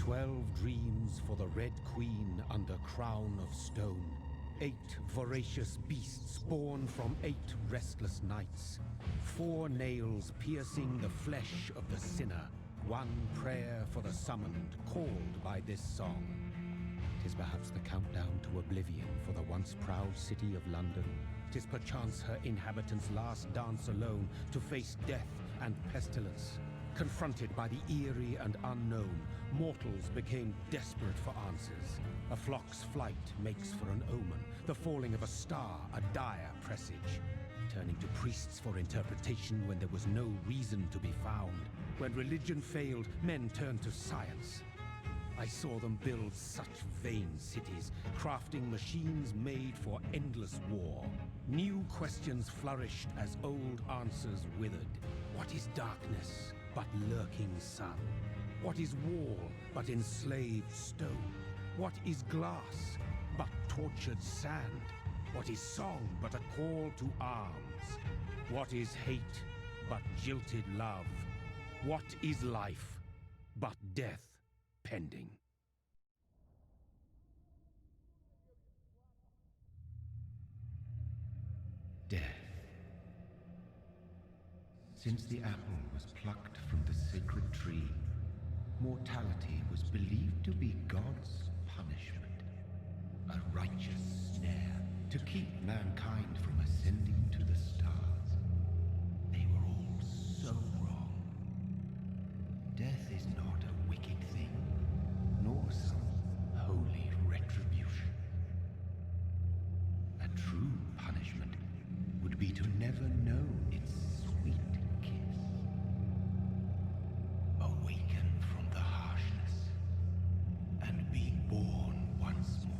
12 dreams for the Red Queen under crown of stone. 8 voracious beasts born from 8 restless nights. 4 nails piercing the flesh of the sinner. 1 prayer for the summoned, called by this song. 'Tis perhaps the countdown to oblivion for the once proud city of London. 'Tis perchance her inhabitants' last dance alone to face death and pestilence. Confronted by the eerie and unknown, mortals became desperate for answers. A flock's flight makes for an omen, the falling of a star a dire presage. Turning to priests for interpretation when there was no reason to be found. When religion failed, men turned to science. I saw them build such vain cities, crafting machines made for endless war. New questions flourished as old answers withered. What is darkness but lurking sun? What is wall but enslaved stone? What is glass but tortured sand? What is song but a call to arms? What is hate but jilted love? What is life but death pending? Death. Since the apple was plucked from the sacred tree, mortality was believed to be God's punishment, a righteous snare to keep mankind from ascending to the stars. They were all so wrong. Death is not a wicked thing, nor some holy retribution. A true punishment would be to never know its sweet kiss. Awaken from the harshness and be born once more.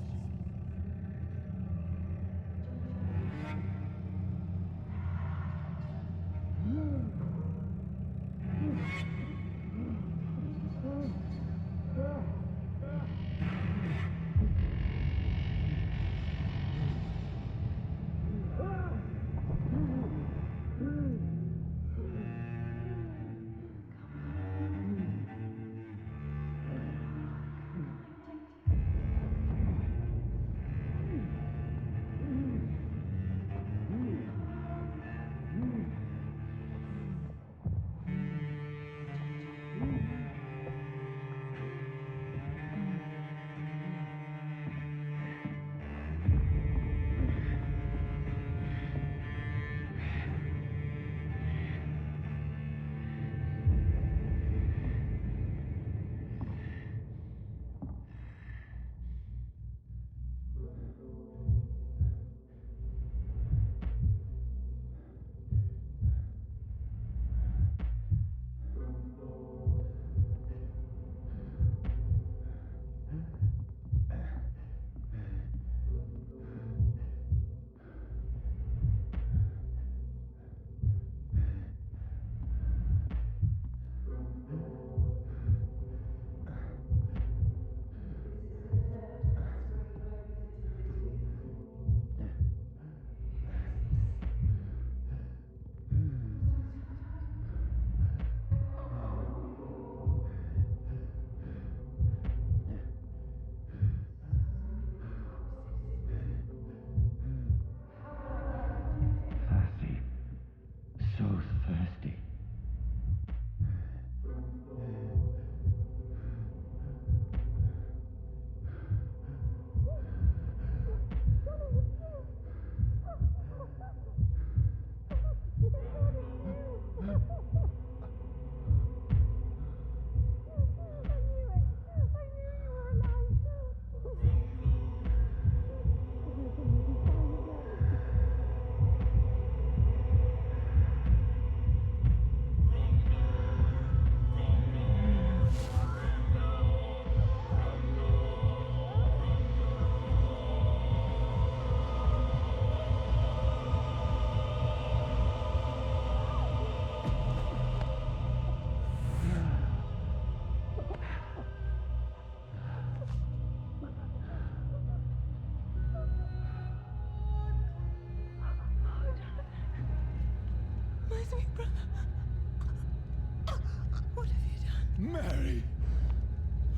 Mary!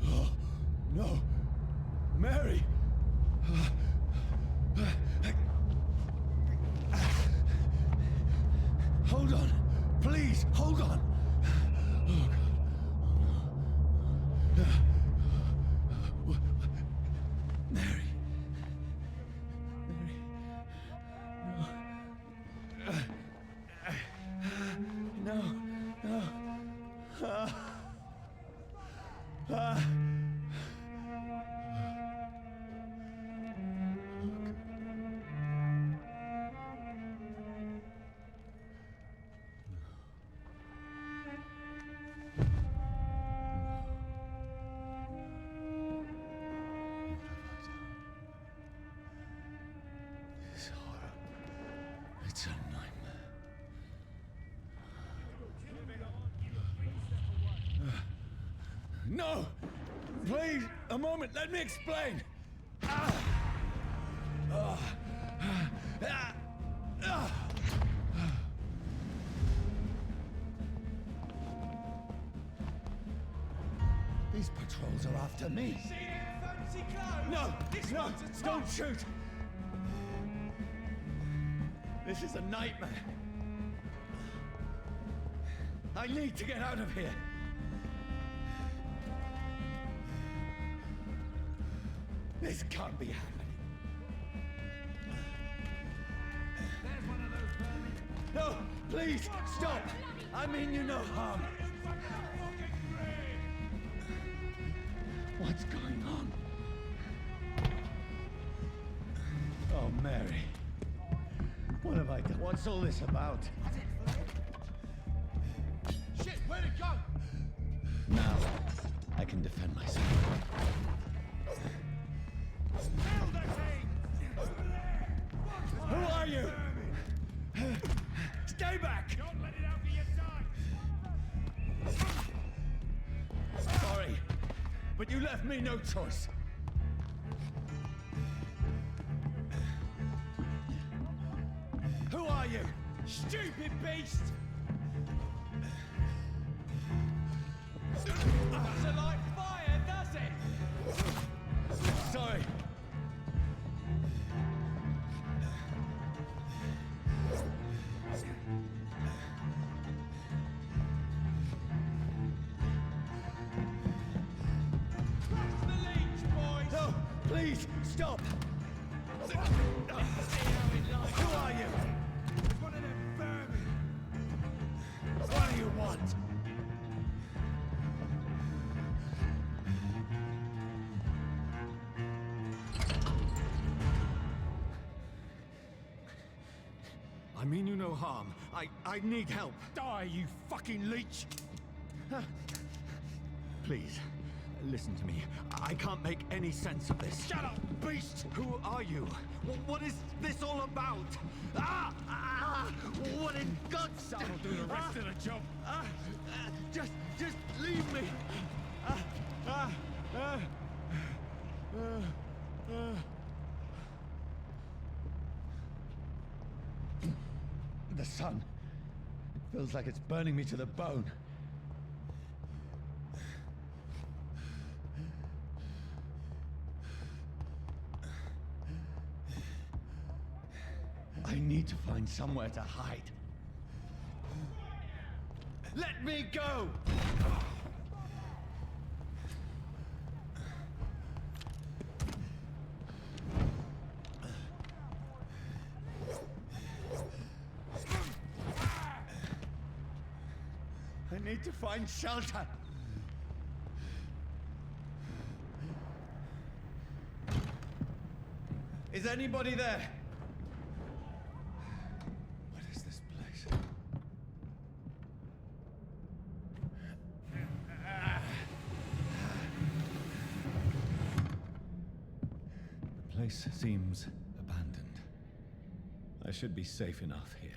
Oh. No! Mary! Hold on! Please, hold on! Oh, God. Mary. Mary. No. No. No. This horror. It's a nightmare. No! Please, a moment, let me explain! These patrols are after me. See any fancy clothes? No! This No! one's a Don't top. shoot! This is a nightmare. I need to get out of here. This can't be happening. There's one of those vermin. No, please, stop! I mean you no harm. What's going on? Oh, Mary. What have I done? What's all this about? Shit, where'd it go? Now, I can defend myself. Kill the thing! Over there! Who are you? Stay back! Don't let it out of your sight! Sorry, but you left me no choice. Who are you? Stupid beast! Doesn't like fire, does it? Sorry. Trust the leech, boys! No, please, stop! See how it lies. Who are you? It's one of them vermin. What do you want? I mean you no harm. I need help. Die, you fucking leech! Please, listen to me. I can't make any sense of this. Shut up, beast! Who are you? What is this all about? What in God's That'll do the rest of the job. Just leave me. The sun. It feels like it's burning me to the bone. I need to find somewhere to hide. Let me go! I need to find shelter. Is anybody there? What is this place? The place seems abandoned. I should be safe enough here.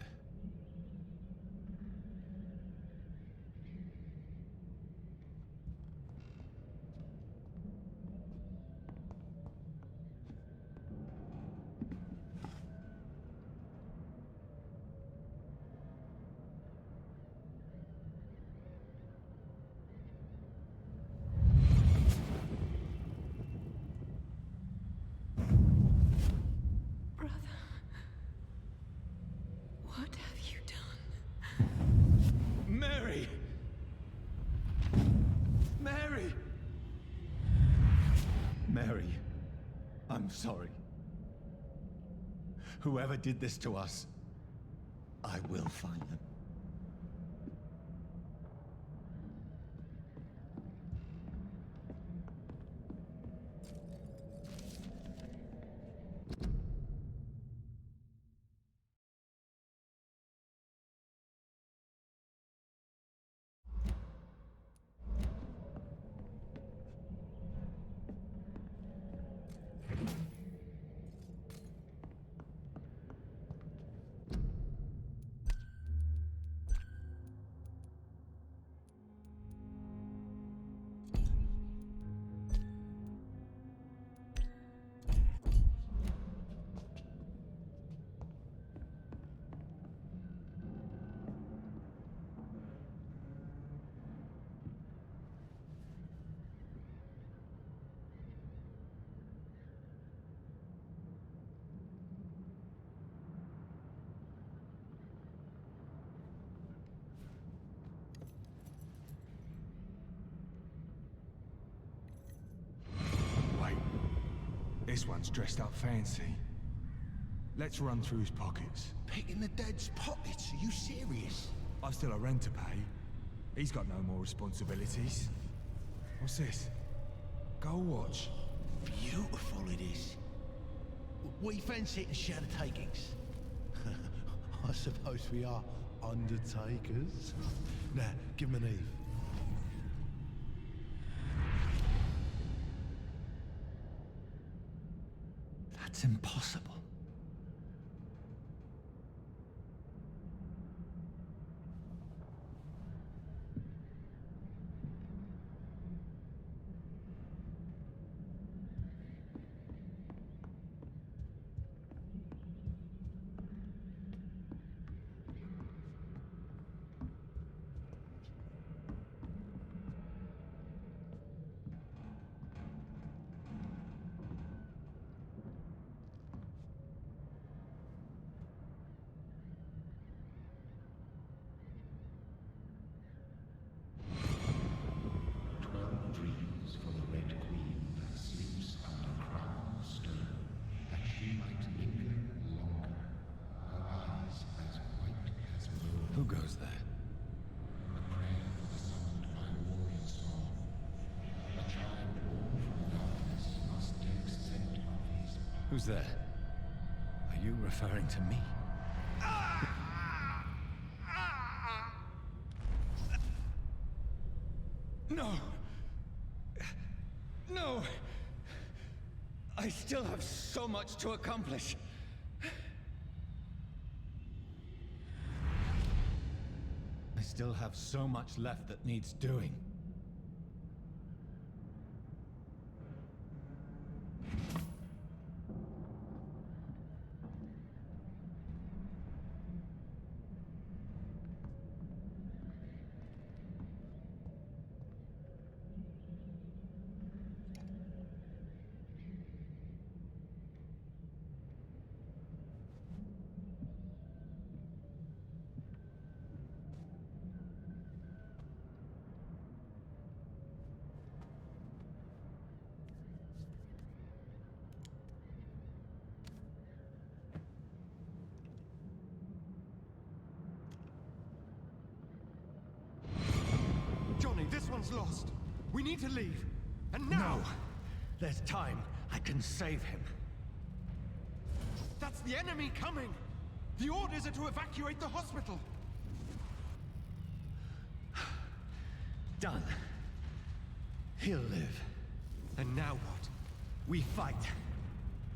I'm sorry. Whoever did this to us, I will find them. Wait. This one's dressed up fancy. Let's run through his pockets. Picking the dead's pockets? Are you serious? I've still a rent to pay. He's got no more responsibilities. What's this? Gold watch. Beautiful it is. We fence it and share the takings. I suppose we are undertakers. Now, give him an Eve. That's impossible. Dreams for the Red Queen that sleeps under crown of stone, that she might linger longer, her eyes as white as wool. Who goes there? A prayer summoned by warrior song. A child born from darkness must take scent of his path. Who's there? Are you referring to me? No! No! I still have so much to accomplish. I still have so much left that needs doing. Johnny, this one's lost. We need to leave. And now! No! There's time. I can save him. That's the enemy coming! The orders are to evacuate the hospital! Done. He'll live. And now what? We fight.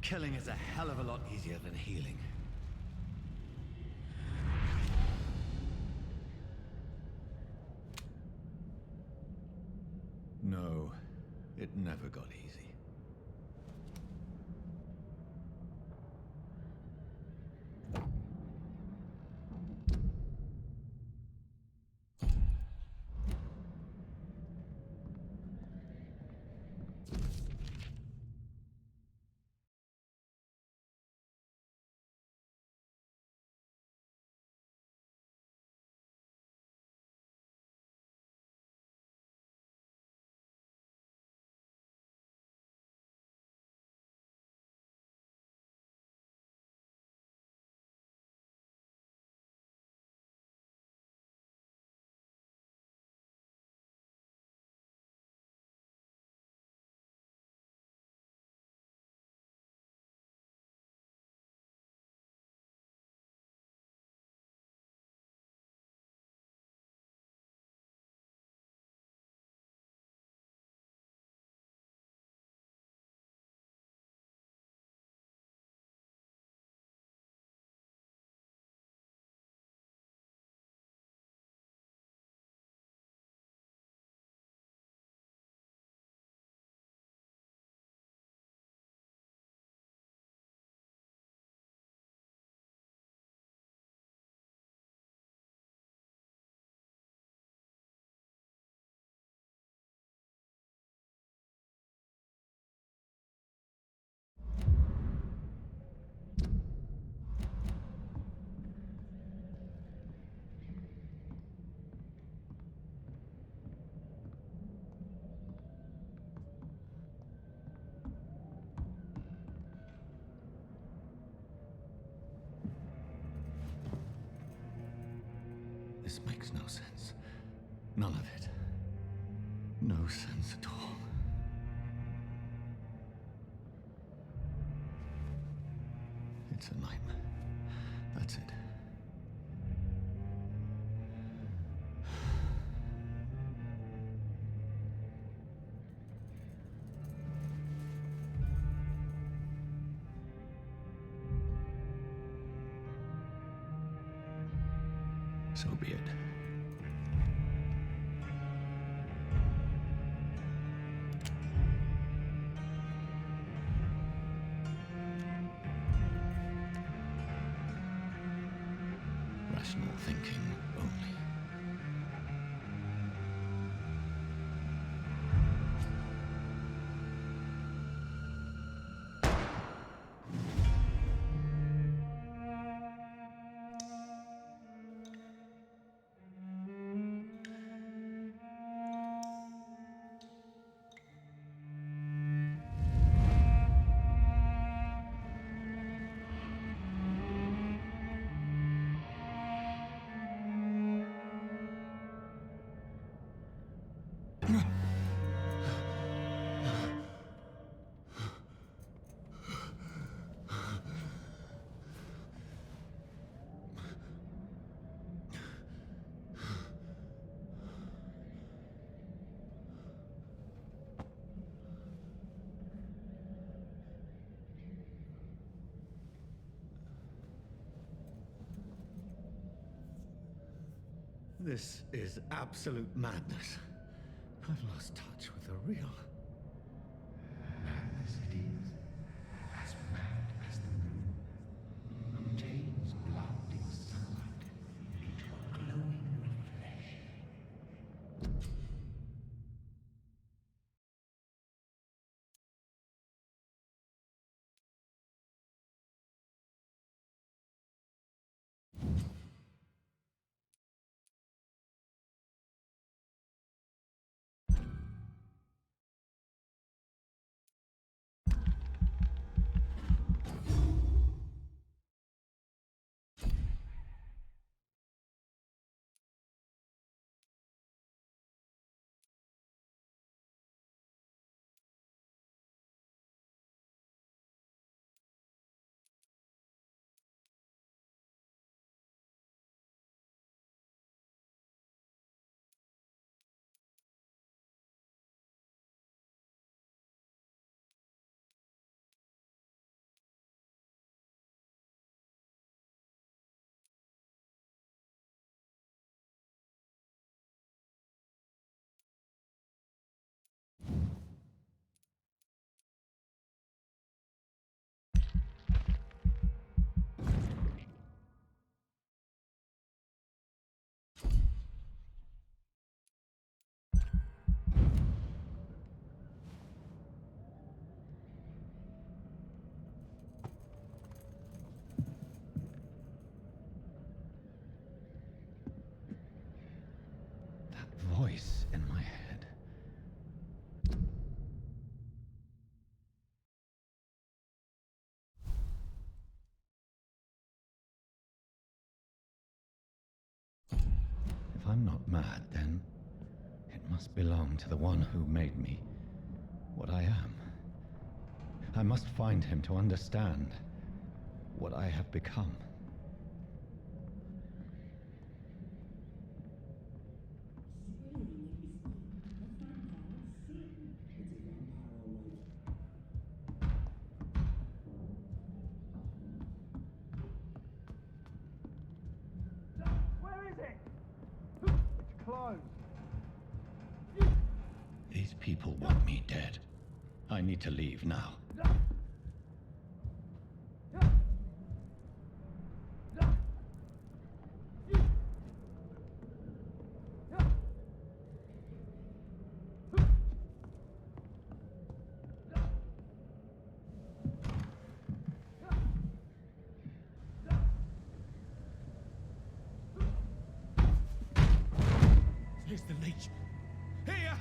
Killing is a hell of a lot easier than healing. No, it never got easy. makes no sense. None of it. No sense at all. It's a nightmare. That's it. So be it. Rational thinking only. This is absolute madness. I've lost touch with the real. Madness it is, as mad as the moon, obtains blinding sunlight into a glowing reflection. That voice in my head. If I'm not mad, then it must belong to the one who made me what I am. I must find him to understand what I have become. Where is it? It's closed. These people want me dead. I need to leave now. Here's the leech. Here!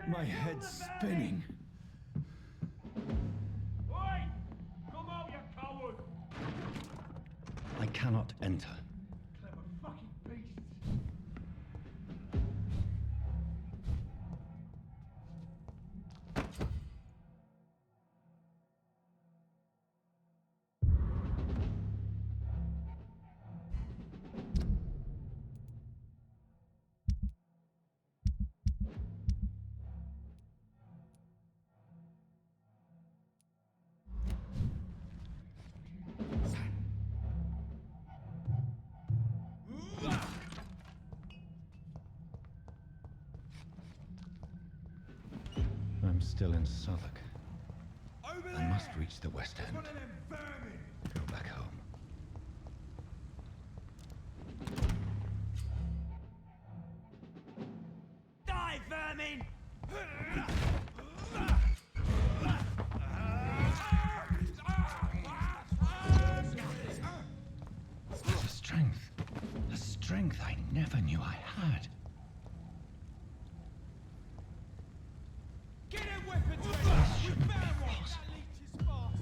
My head's spinning. cannot enter. Clever fucking beasts. I'm still in Southwark. I must reach the West End. One of them vermin. Go back home. Die, vermin! The strength. The strength I never knew I had. Get them weapons ready! We found one! That leech is fast!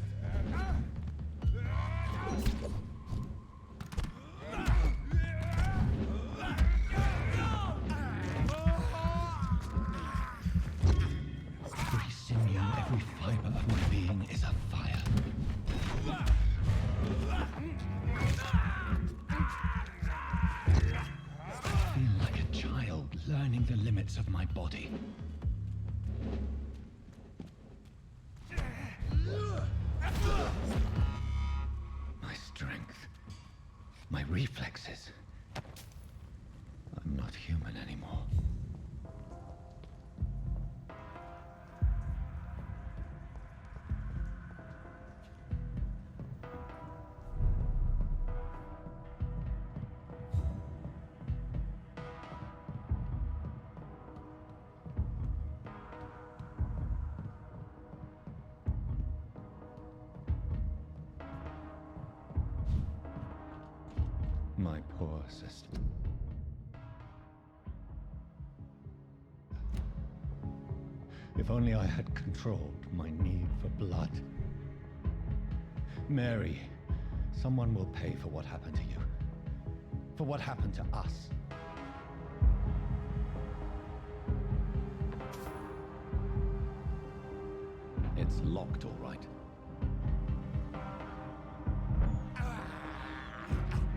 Every sinew, every fiber of my being is afire. I feel like a child learning the limits of my body. My strength, my reflexes. I'm not human anymore. My poor sister. If only I had controlled my need for blood. Mary, someone will pay for what happened to you. For what happened to us. It's locked, all right.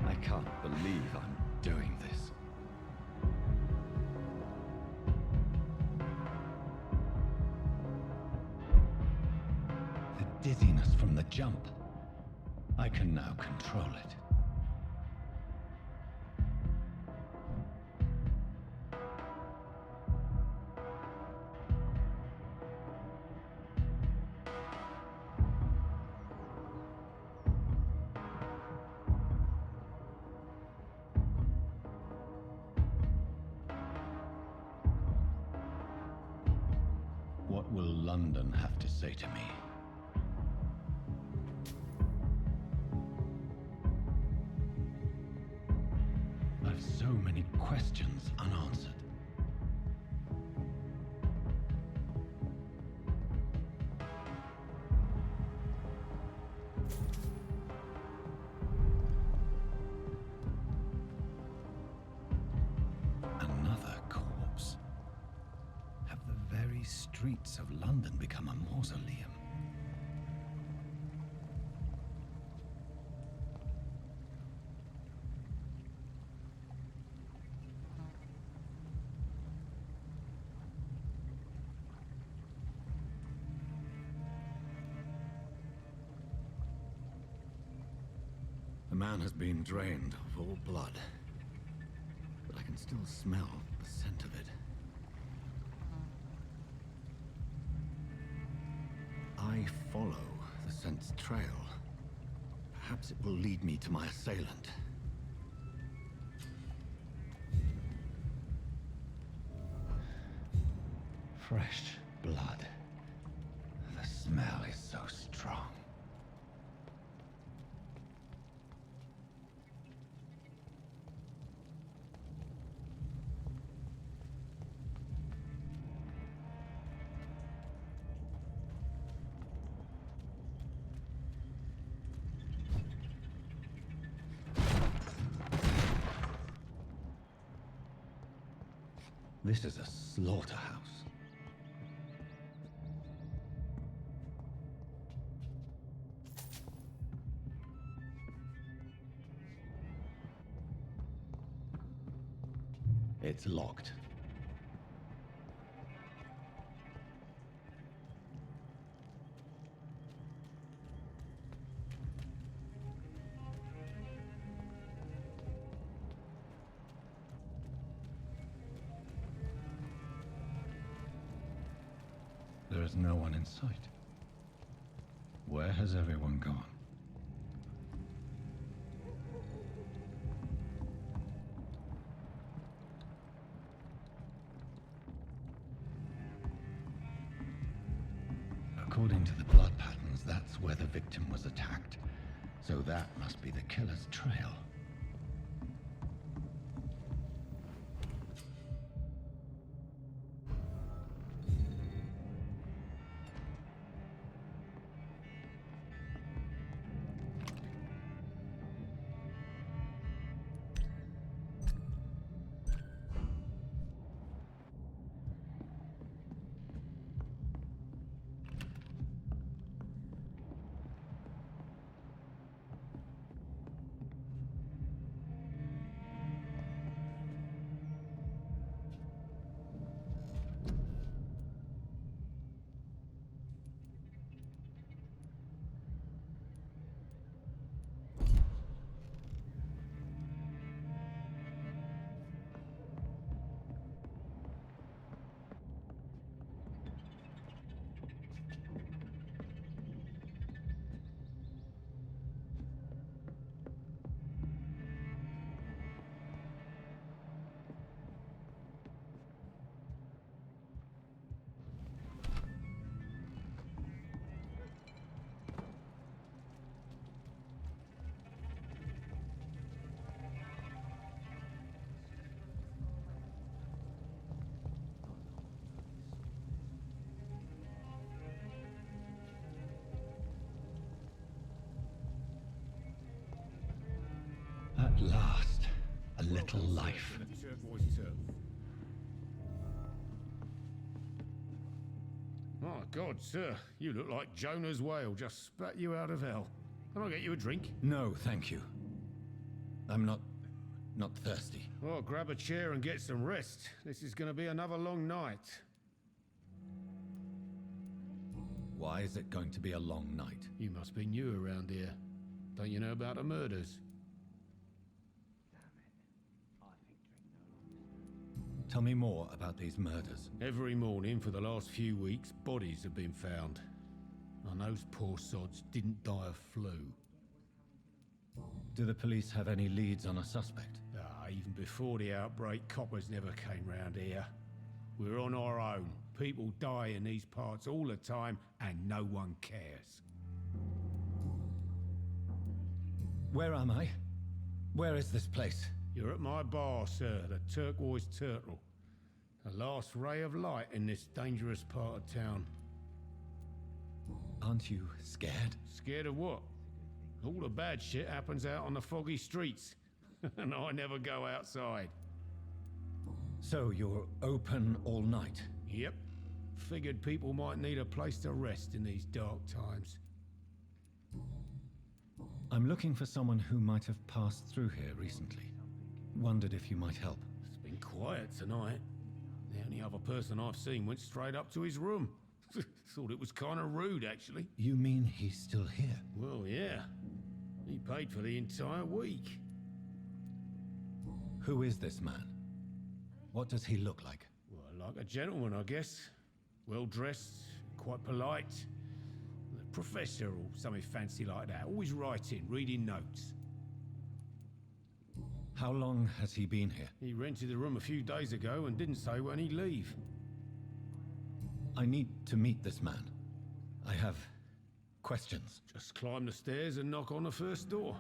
I can't believe I'm doing this. The dizziness from the jump. I can now control it. What will London have to say to me? I've so many questions unanswered. Another corpse. Have the very streets of London become a mausoleum? The man has been drained of all blood, but I can still smell the scent of it. I follow the scent's trail. Perhaps it will lead me to my assailant. Fresh blood. The smell is so strong. This is a slaughterhouse. It's locked. There is no one in sight. Where has everyone gone? According to the blood patterns, that's where the victim was attacked. So that must be the killer's trail. At last, a little life. My God, sir, you look like Jonah's whale just spat you out of hell. Can I get you a drink? No, thank you. I'm not thirsty. Well, grab a chair and get some rest. This is going to be another long night. Why is it going to be a long night? You must be new around here. Don't you know about the murders? Tell me more about these murders. Every morning for the last few weeks, bodies have been found. And those poor sods didn't die of flu. Do the police have any leads on a suspect? Even before the outbreak, coppers never came round here. We're on our own. People die in these parts all the time, and no one cares. Where am I? Where is this place? You're at my bar, sir, the Turquoise Turtle. The last ray of light in this dangerous part of town. Aren't you scared? Scared of what? All the bad shit happens out on the foggy streets. And I never go outside. So you're open all night? Yep. Figured people might need a place to rest in these dark times. I'm looking for someone who might have passed through here recently. Wondered if you might help. It's been quiet tonight. The only other person I've seen went straight up to his room. Thought it was kind of rude, actually. You mean he's still here? Well, yeah. He paid for the entire week. Who is this man? What does he look like? Well, like a gentleman, I guess. Well-dressed, quite polite. A professor or something fancy like that. Always writing, reading notes. How long has he been here? He rented the room a few days ago and didn't say when he'd leave. I need to meet this man. I have questions. Just climb the stairs and knock on the first door.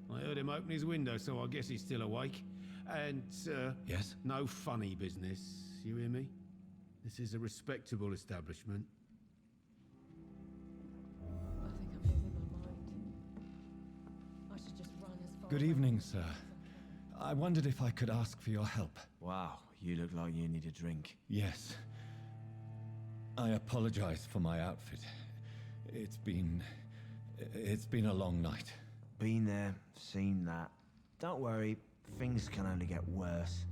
I heard him open his window, so I guess he's still awake. And, Yes? no funny business, you hear me? This is a respectable establishment. I think I'm losing my mind. I should just run as far Good away evening, from sir. I wondered if I could ask for your help. Wow, You look like you need a drink. Yes. I apologize for my outfit. It's been a long night. Been there, seen that. Don't worry, things can only get worse.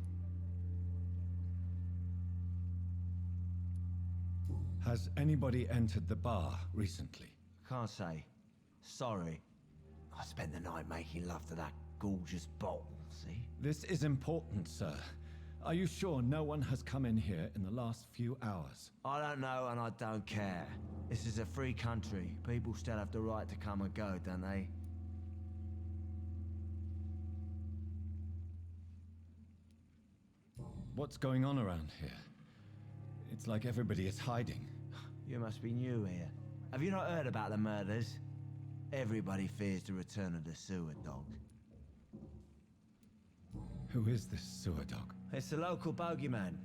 Has anybody entered the bar recently? Can't say. Sorry. I spent the night making love to that gorgeous bottle, see? This is important, sir. Are you sure no one has come in here in the last few hours? I don't know and I don't care. This is a free country. People still have the right to come and go, don't they? What's going on around here? It's like everybody is hiding. You must be new here. Have you not heard about the murders? Everybody fears the return of the sewer dog. Who is this sewer dog? It's the local bogeyman.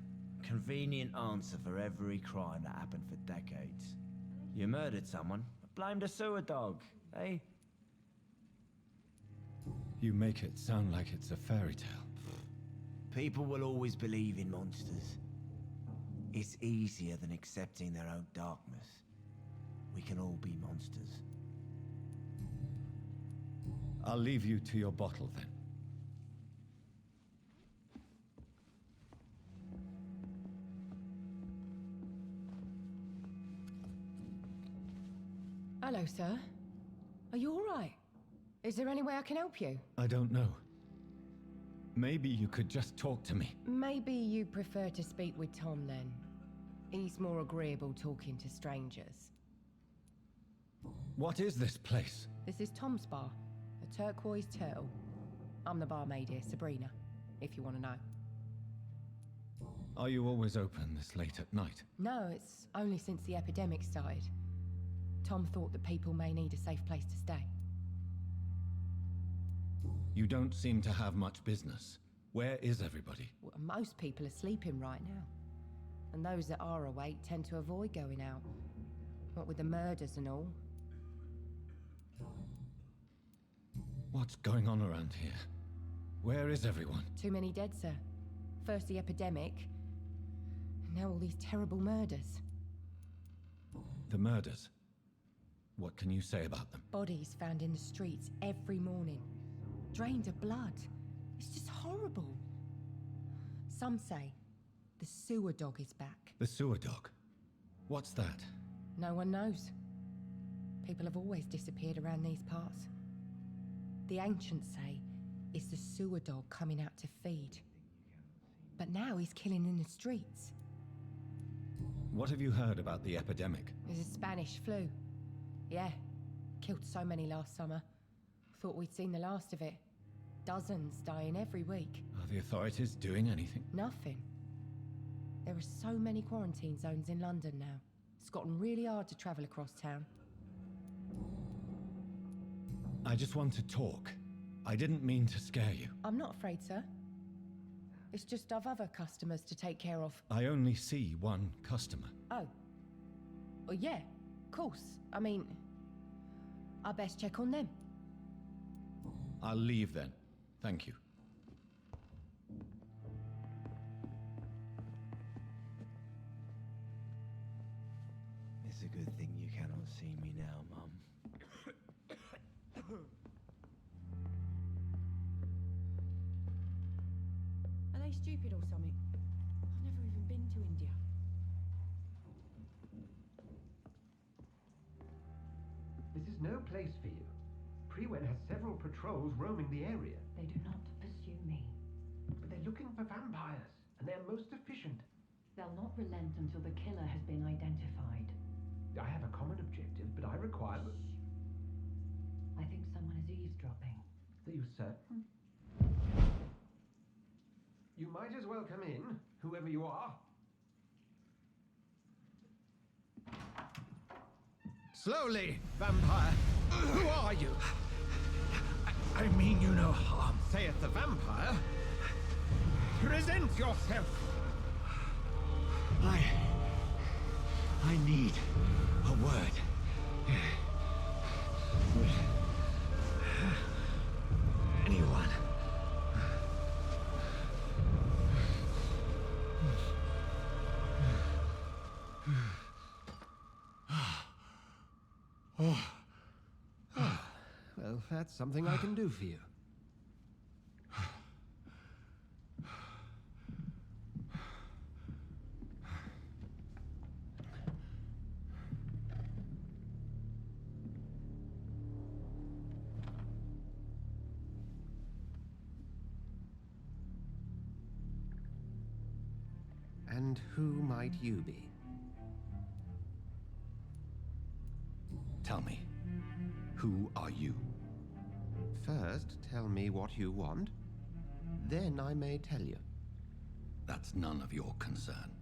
Convenient answer for every crime that happened for decades. You murdered someone, blame the sewer dog, eh? You make it sound like it's a fairy tale. People will always believe in monsters. It's easier than accepting their own darkness. We can all be monsters. I'll leave you to your bottle then. Hello, sir. Are you all right? Is there any way I can help you? I don't know. Maybe you could just talk to me. Maybe you prefer to speak with Tom then. He's more agreeable talking to strangers. What is this place? This is Tom's bar, a turquoise turtle. I'm the barmaid here, Sabrina, if you want to know. Are you always open this late at night? No, it's only since the epidemic started. Tom thought that people may need a safe place to stay. You don't seem to have much business. Where is everybody? Well, most people are sleeping right now. And those that are awake tend to avoid going out. What with the murders and all. What's going on around here? Where is everyone? Too many dead, sir. First the epidemic, and now all these terrible murders. The murders. What can you say about them? Bodies found in the streets every morning. Drained of blood. It's just horrible. Some say the sewer dog is back. The sewer dog? What's that? No one knows. People have always disappeared around these parts. The ancients say it's the sewer dog coming out to feed. But now he's killing in the streets. What have you heard about the epidemic? There's a Spanish flu. Yeah, killed so many last summer. Thought we'd seen the last of it. Dozens dying every week. Are the authorities doing anything? Nothing. There are so many quarantine zones in London now. It's gotten really hard to travel across town. I just want to talk. I didn't mean to scare you. I'm not afraid, sir. It's just I've other customers to take care of. I only see one customer. Oh. Well, yeah, of course. I mean, I best check on them. I'll leave then. Thank you. It's a good thing you cannot see me now, Mum. Are they stupid or something? I've never even been to India. This is no place for you. Prewen has several patrols roaming the area. They do not pursue me. But they're looking for vampires, and they're most efficient. They'll not relent until the killer has been identified. I have a common objective, but I require... I think someone is eavesdropping. Are you certain? You might as well come in, whoever you are. Slowly, vampire. Who are you? I mean you no harm. Saith the vampire. Present yourself. I need a word. Anyone. Well, that's something I can do for you. And who might you be? Tell me, who are you? First, tell me what you want. Then I may tell you. That's none of your concern.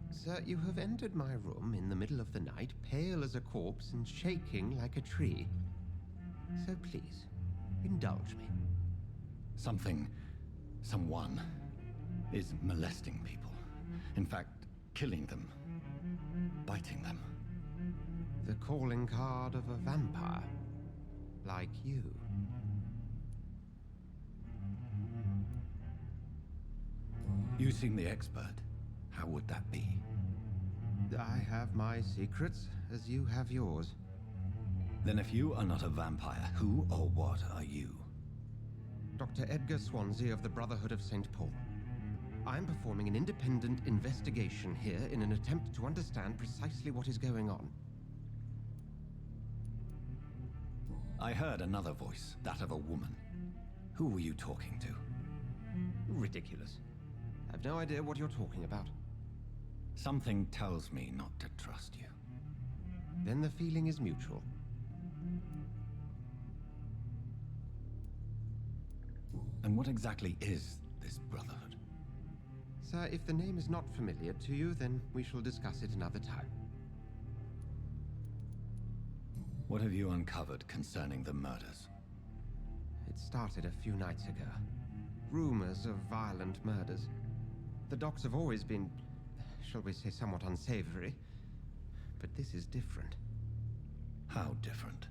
Sir, you have entered my room in the middle of the night, pale as a corpse and shaking like a tree. So please, indulge me. Someone is molesting people. In fact, killing them. Biting them. The calling card of a vampire. Like you. You seem the expert. How would that be? I have my secrets, as you have yours. Then if you are not a vampire, who or what are you? Dr. Edgar Swansea of the Brotherhood of St. Paul. I am performing an independent investigation here in an attempt to understand precisely what is going on. I heard another voice, that of a woman. Who were you talking to? Ridiculous. I've no idea what you're talking about. Something tells me not to trust you. Then the feeling is mutual. And what exactly is this Brotherhood? Sir, if the name is not familiar to you, then we shall discuss it another time. What have you uncovered concerning the murders? It started a few nights ago. Rumors of violent murders. The docks have always been, shall we say, somewhat unsavory. But this is different. How different?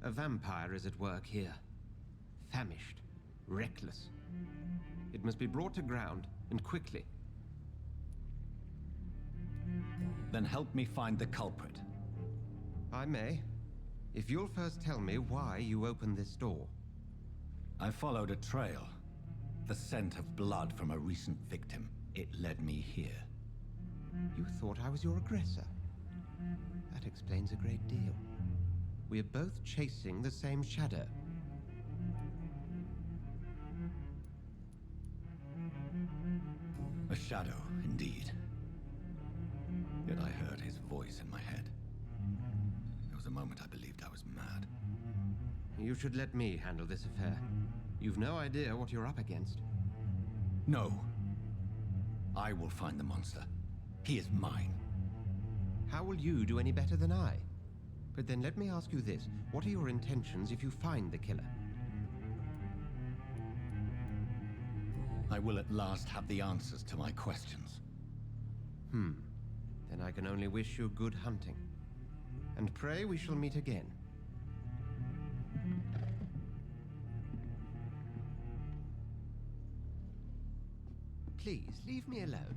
A vampire is at work here. Famished. Reckless. It must be brought to ground, and quickly. Then help me find the culprit. I may. If you'll first tell me why you opened this door. I followed a trail. The scent of blood from a recent victim. It led me here. You thought I was your aggressor. That explains a great deal. We are both chasing the same shadow. A shadow, indeed. Yet I heard his voice in my head. There was a moment I believed I was mad. You should let me handle this affair. You've no idea what you're up against. No. I will find the monster. He is mine. How will you do any better than I? But then let me ask you this. What are your intentions if you find the killer? I will at last have the answers to my questions. Then I can only wish you good hunting. And pray we shall meet again. Please, leave me alone.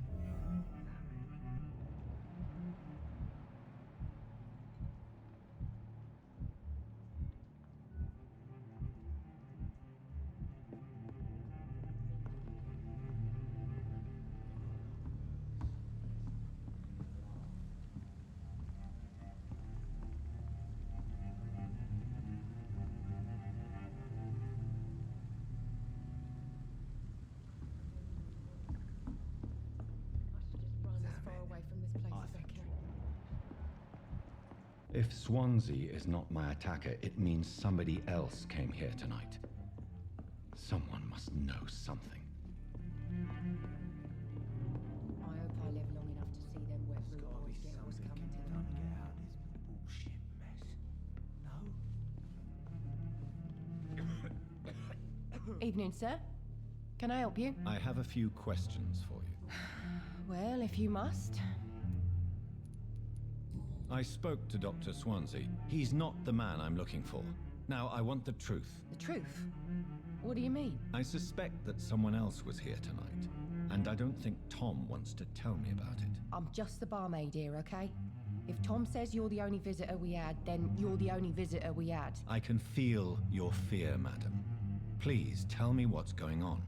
If Swansea is not my attacker, it means somebody else came here tonight. Someone must know something. I hope I live long enough to see them web boys get what's coming to them. Get out of this bullshit mess. No? Evening, sir. Can I help you? I have a few questions for you. Well, if you must. I spoke to Dr. Swansea. He's not the man I'm looking for. Now, I want the truth. The truth? What do you mean? I suspect that someone else was here tonight, and I don't think Tom wants to tell me about it. I'm just the barmaid here, okay? If Tom says you're the only visitor we had, then you're the only visitor we had. I can feel your fear, madam. Please tell me what's going on.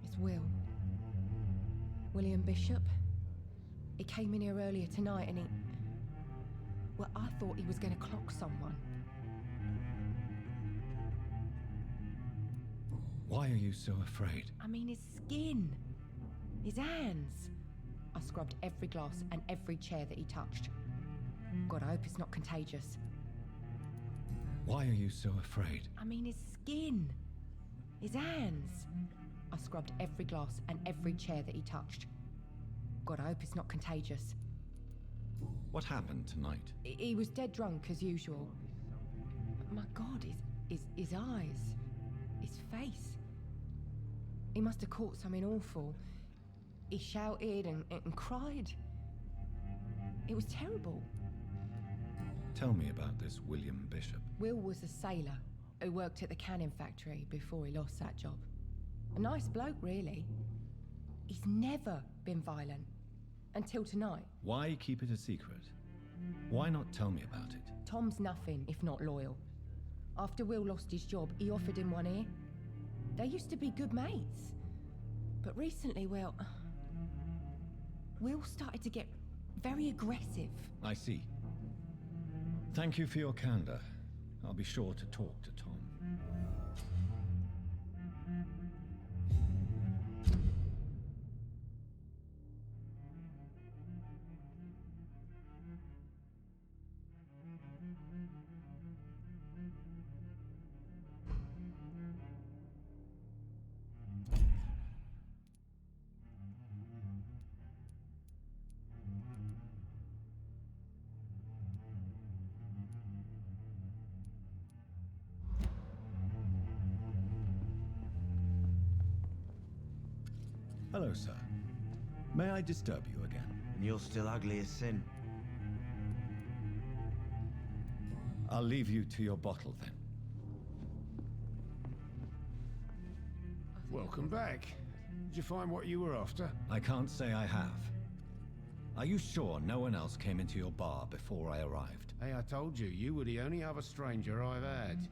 It's Will. William Bishop. He came in here earlier tonight and he... Well, I thought he was going to clock someone. Why are you so afraid? I mean, his skin. His hands. I scrubbed every glass and every chair that he touched. God, I hope it's not contagious. Why are you so afraid? I mean, his skin. His hands. I scrubbed every glass and every chair that he touched. God, I hope it's not contagious. What happened tonight? He was dead drunk as usual. But my God, his eyes. His face. He must have caught something awful. He shouted and cried. It was terrible. Tell me about this William Bishop. Will was a sailor who worked at the canning factory before he lost that job. A nice bloke, really. He's never been violent. Until tonight. Why keep it a secret? Why not tell me about it? Tom's nothing if not loyal. After Will lost his job, he offered him one ear. They used to be good mates. But recently, well... Will started to get very aggressive. I see. Thank you for your candor. I'll be sure to talk to Tom. Hello, sir. May I disturb you again? And you're still ugly as sin. I'll leave you to your bottle, then. Welcome back. Did you find what you were after? I can't say I have. Are you sure no one else came into your bar before I arrived? Hey, I told you, you were the only other stranger I've had.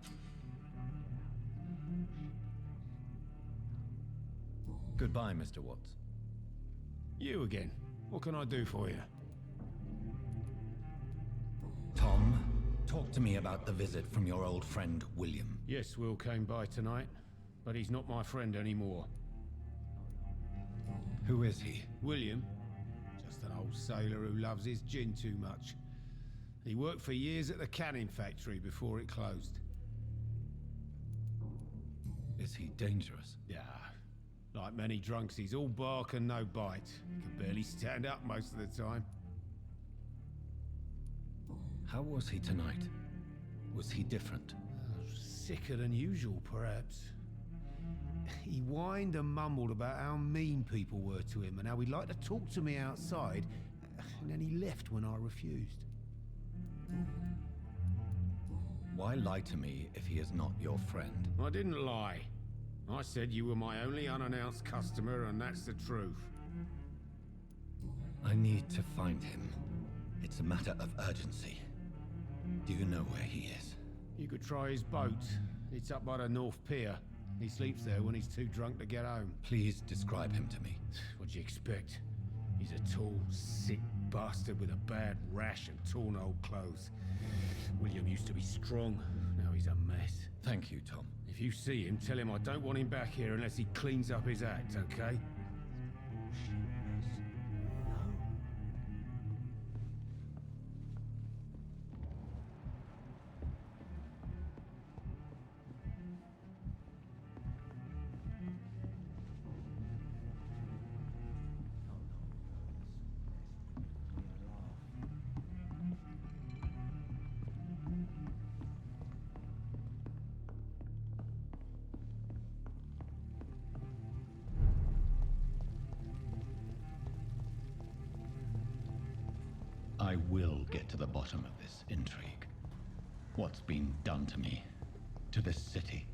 Goodbye, Mr. Watts. You again. What can I do for you? Tom, talk to me about the visit from your old friend, William. Yes, Will came by tonight, but he's not my friend anymore. Who is he? William? Just an old sailor who loves his gin too much. He worked for years at the canning factory before it closed. Is he dangerous? Yeah. Like many drunks, he's all bark and no bite. Can barely stand up most of the time. How was he tonight? Was he different? Sicker than usual, perhaps. He whined and mumbled about how mean people were to him and how he'd like to talk to me outside, and then he left when I refused. Why lie to me if he is not your friend? I didn't lie. I said you were my only unannounced customer, and that's the truth. I need to find him. It's a matter of urgency. Do you know where he is? You could try his boat. It's up by the North Pier. He sleeps there when he's too drunk to get home. Please describe him to me. What do you expect? He's a tall, sick bastard with a bad rash and torn old clothes. William used to be strong. Now he's a mess. Thank you, Tom. If you see him, tell him I don't want him back here unless he cleans up his act, okay? I will get to the bottom of this intrigue. What's been done to me, to this city.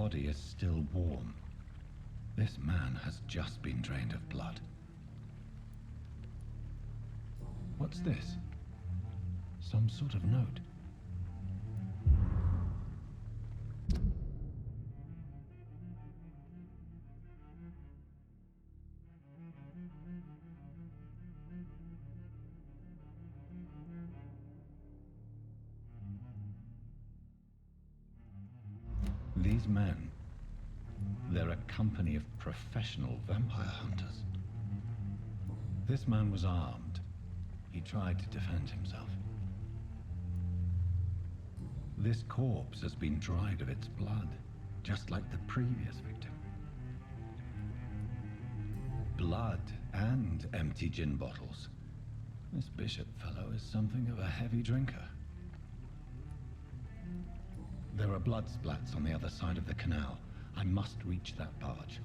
body is still warm. This man has just been drained of blood. What's this? Some sort of note. These men, they're a company of professional vampire hunters. This man was armed. He tried to defend himself. This corpse has been dried of its blood, just like the previous victim. Blood and empty gin bottles. This Bishop fellow is something of a heavy drinker. There are blood splats on the other side of the canal. I must reach that barge.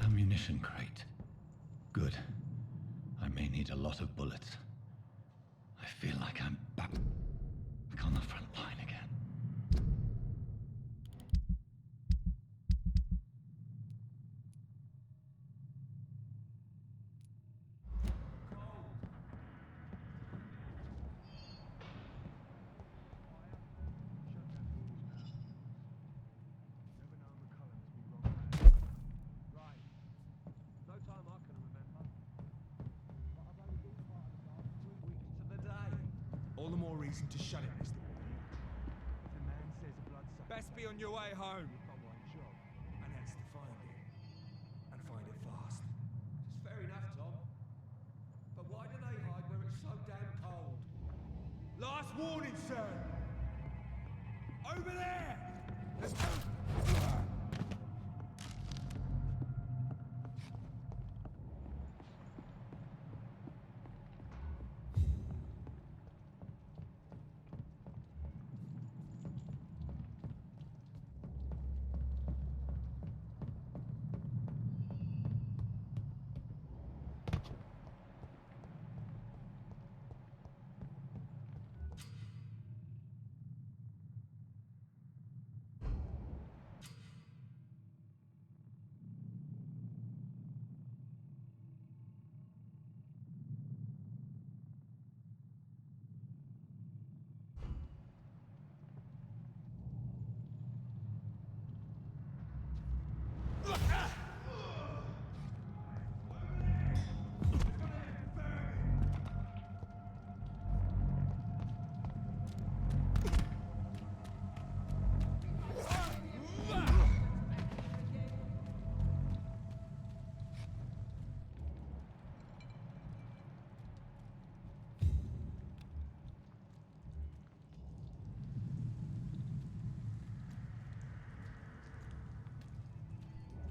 Ammunition crate. Good. I may need a lot of bullets. I feel like I'm back on the front line again. All the more reason to shut it, Mr. The man says a bloodsucker. Best be on your way home. And that's to find it. And find it fast. It's fair enough, Tom. But why do they hide where it's so damn cold? Last warning, sir! Over there!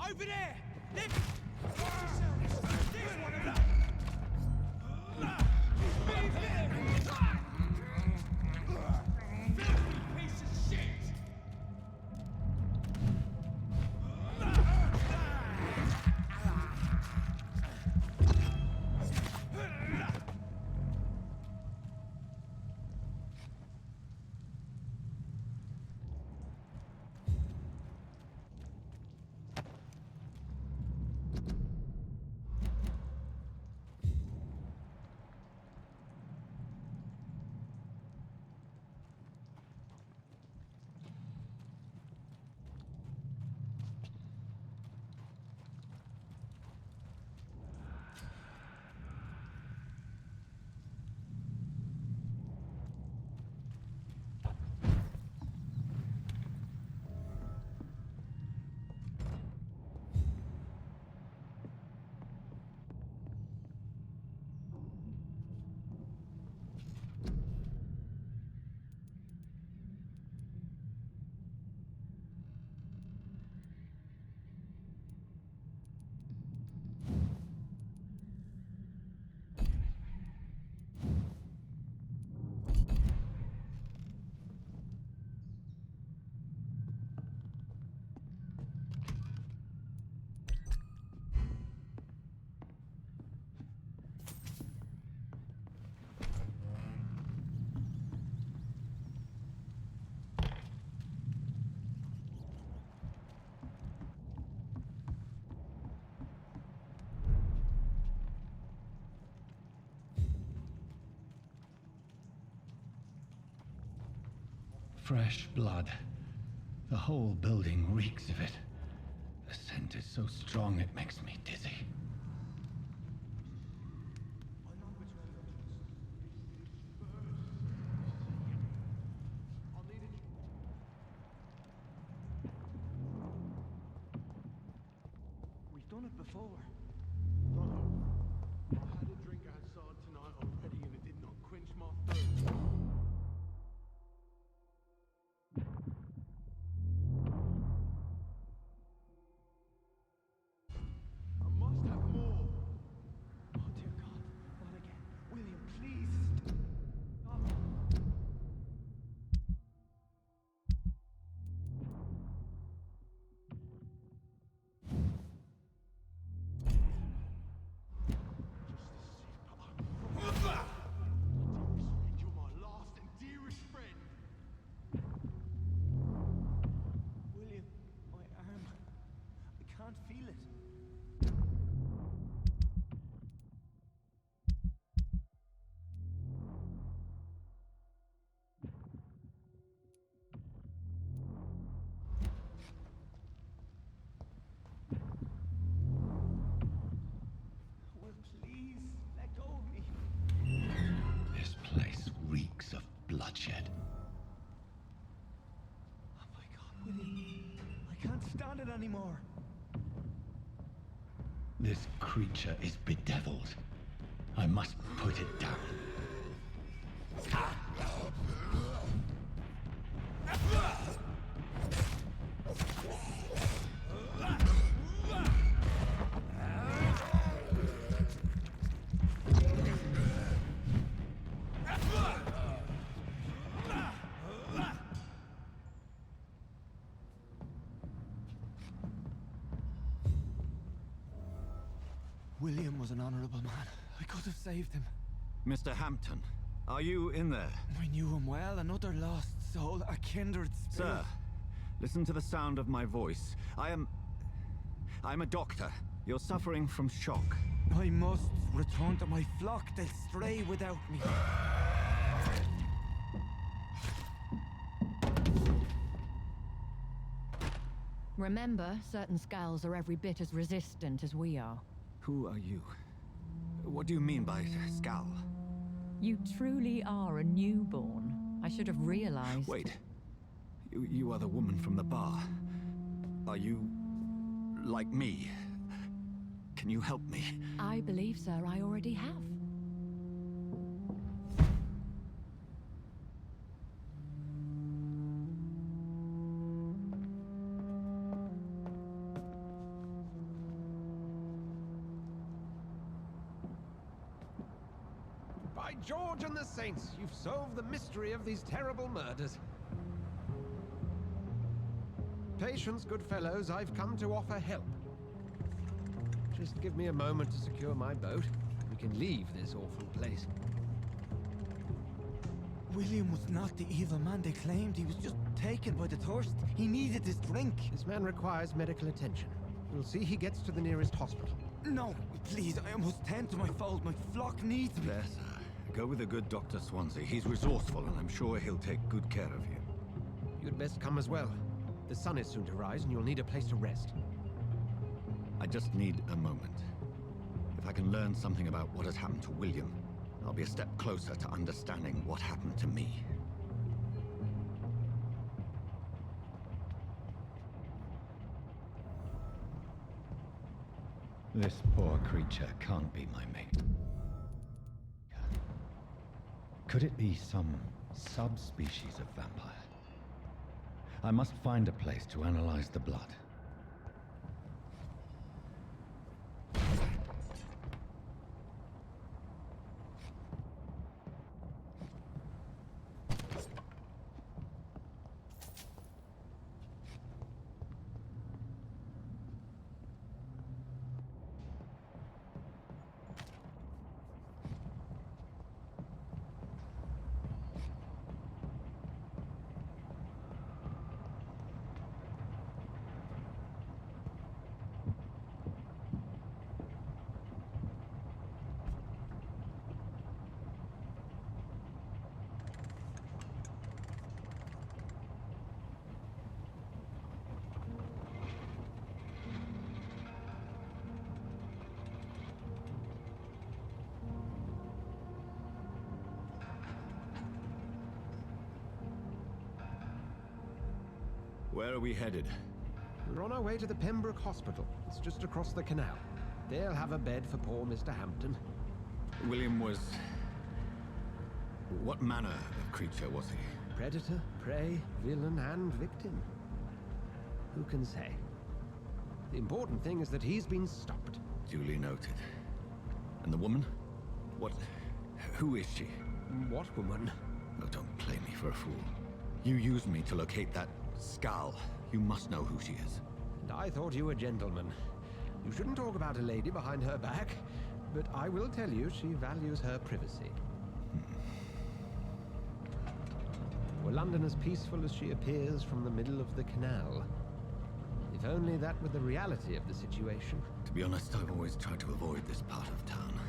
Over there! Left! Piece of shit! Fresh blood. The whole building reeks of it. The scent is so strong it makes me dizzy. We've done it before. No. I had a drink outside tonight already and it did not quench my thirst. I must have more. Oh dear God, not again. William, please. Stop. You're my last and dearest friend. William, my arm. I can't feel it. Will, please, let go of me. This place reeks of bloodshed. Oh my God, William. I can't stand it anymore. This creature is bedeviled. I must put it down. William was an honorable man. I could have saved him. Mr. Hampton, are you in there? I knew him well, another lost soul, a kindred spirit. Sir, listen to the sound of my voice. I'm a doctor. You're suffering from shock. I must return to my flock. They'll stray without me. Remember, certain skulls are every bit as resistant as we are. Who are you? What do you mean by Scal? You truly are a newborn. I should have realized. Wait. You are the woman from the bar. Are you... like me? Can you help me? I believe, sir, I already have. By George and the Saints, you've solved the mystery of these terrible murders. Patience, good fellows, I've come to offer help. Just give me a moment to secure my boat. We can leave this awful place. William was not the evil man they claimed. He was just taken by the thirst. He needed this drink. This man requires medical attention. We'll see he gets to the nearest hospital. No, please, I must tend to my fold. My flock needs me. There, sir. Go with the good Dr. Swansea. He's resourceful, and I'm sure he'll take good care of you. You'd best come as well. The sun is soon to rise, and you'll need a place to rest. I just need a moment. If I can learn something about what has happened to William, I'll be a step closer to understanding what happened to me. This poor creature can't be my mate. Could it be some subspecies of vampire? I must find a place to analyze the blood. Where are we headed? We're on our way to the Pembroke Hospital. It's just across the canal. They'll have a bed for poor Mr. Hampton. William was... What manner of creature was he? Predator, prey, villain, and victim. Who can say? The important thing is that he's been stopped. Duly noted. And the woman? What... Who is she? What woman? Oh, don't play me for a fool. You used me to locate that skull. You must know who she is. And I thought you a gentleman. You shouldn't talk about a lady behind her back, but I will tell you she values her privacy. Were London as peaceful as she appears from the middle of the canal? If only that were the reality of the situation. To be honest, I've always tried to avoid this part of town.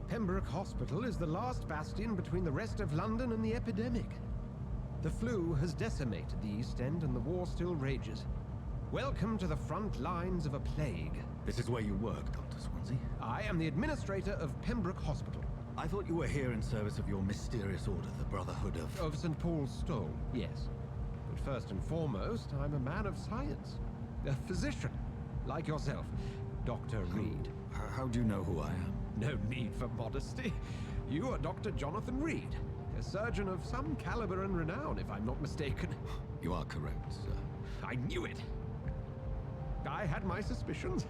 Pembroke Hospital is the last bastion between the rest of London and the epidemic. The flu has decimated the East End and the war still rages. Welcome to the front lines of a plague. This is where you work, Dr. Swansea? I am the administrator of Pembroke Hospital. I thought you were here in service of your mysterious order, the Brotherhood of... Of St. Paul's Stole, yes. But first and foremost, I'm a man of science. A physician, like yourself, Dr. Reed. How do you know who I am? No need for modesty. You are Dr. Jonathan Reed, a surgeon of some caliber and renown, if I'm not mistaken. You are correct, sir. I knew it. I had my suspicions.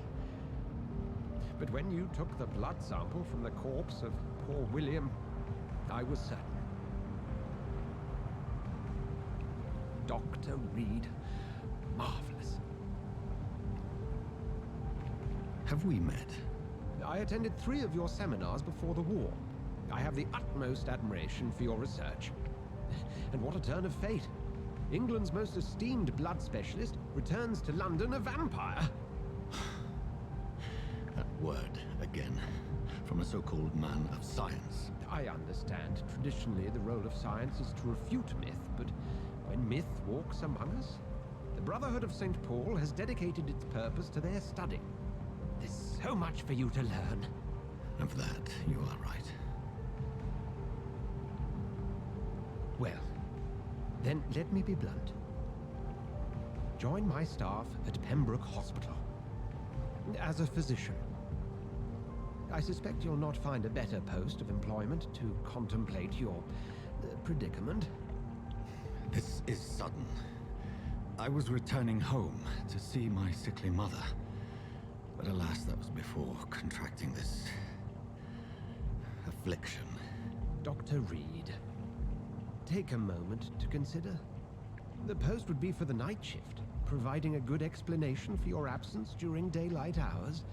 But when you took the blood sample from the corpse of poor William, I was certain. Dr. Reed. Marvelous. Have we met? I attended 3 of your seminars before the war. I have the utmost admiration for your research. And what a turn of fate. England's most esteemed blood specialist returns to London a vampire. That word, again. From a so-called man of science. I understand. Traditionally, the role of science is to refute myth, but when myth walks among us, the Brotherhood of St. Paul has dedicated its purpose to their study. There's so much for you to learn. Of that, you are right. Well, then let me be blunt. Join my staff at Pembroke Hospital. As a physician. I suspect you'll not find a better post of employment to contemplate your predicament. This is sudden. I was returning home to see my sickly mother. But alas, that was before contracting this... affliction. Dr. Reed, take a moment to consider. The post would be for the night shift, providing a good explanation for your absence during daylight hours.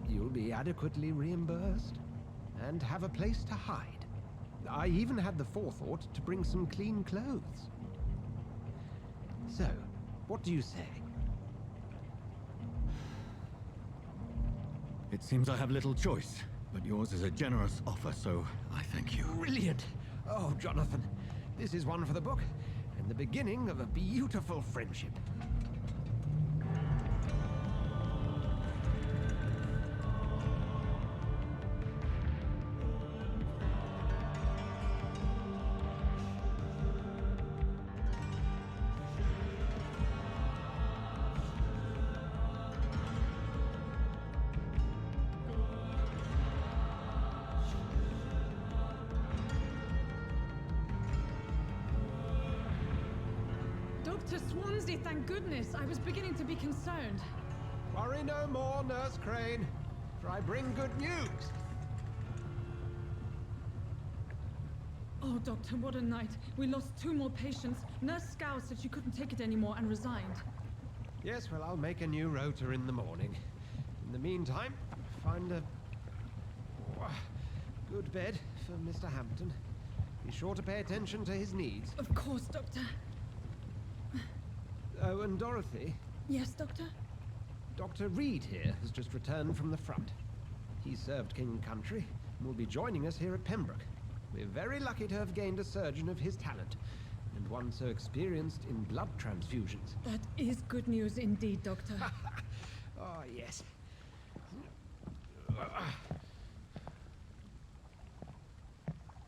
You'll be adequately reimbursed, and have a place to hide. I even had the forethought to bring some clean clothes. So, what do you say? It seems I have little choice, but yours is a generous offer, so I thank you. Brilliant! Oh, Jonathan, this is one for the book, and the beginning of a beautiful friendship. Dr. Swansea, thank goodness. I was beginning to be concerned. Worry no more, Nurse Crane, for I bring good news. Oh, Doctor, what a night. We lost 2 more patients. Nurse Scow said she couldn't take it anymore and resigned. Yes, well, I'll make a new rota in the morning. In the meantime, find a good bed for Mr. Hampton. Be sure to pay attention to his needs. Of course, Doctor. Oh, and Dorothy? Yes, Doctor? Dr. Reed here has just returned from the front. He served King and Country and will be joining us here at Pembroke. We're very lucky to have gained a surgeon of his talent, and one so experienced in blood transfusions. That is good news indeed, Doctor. Oh, yes.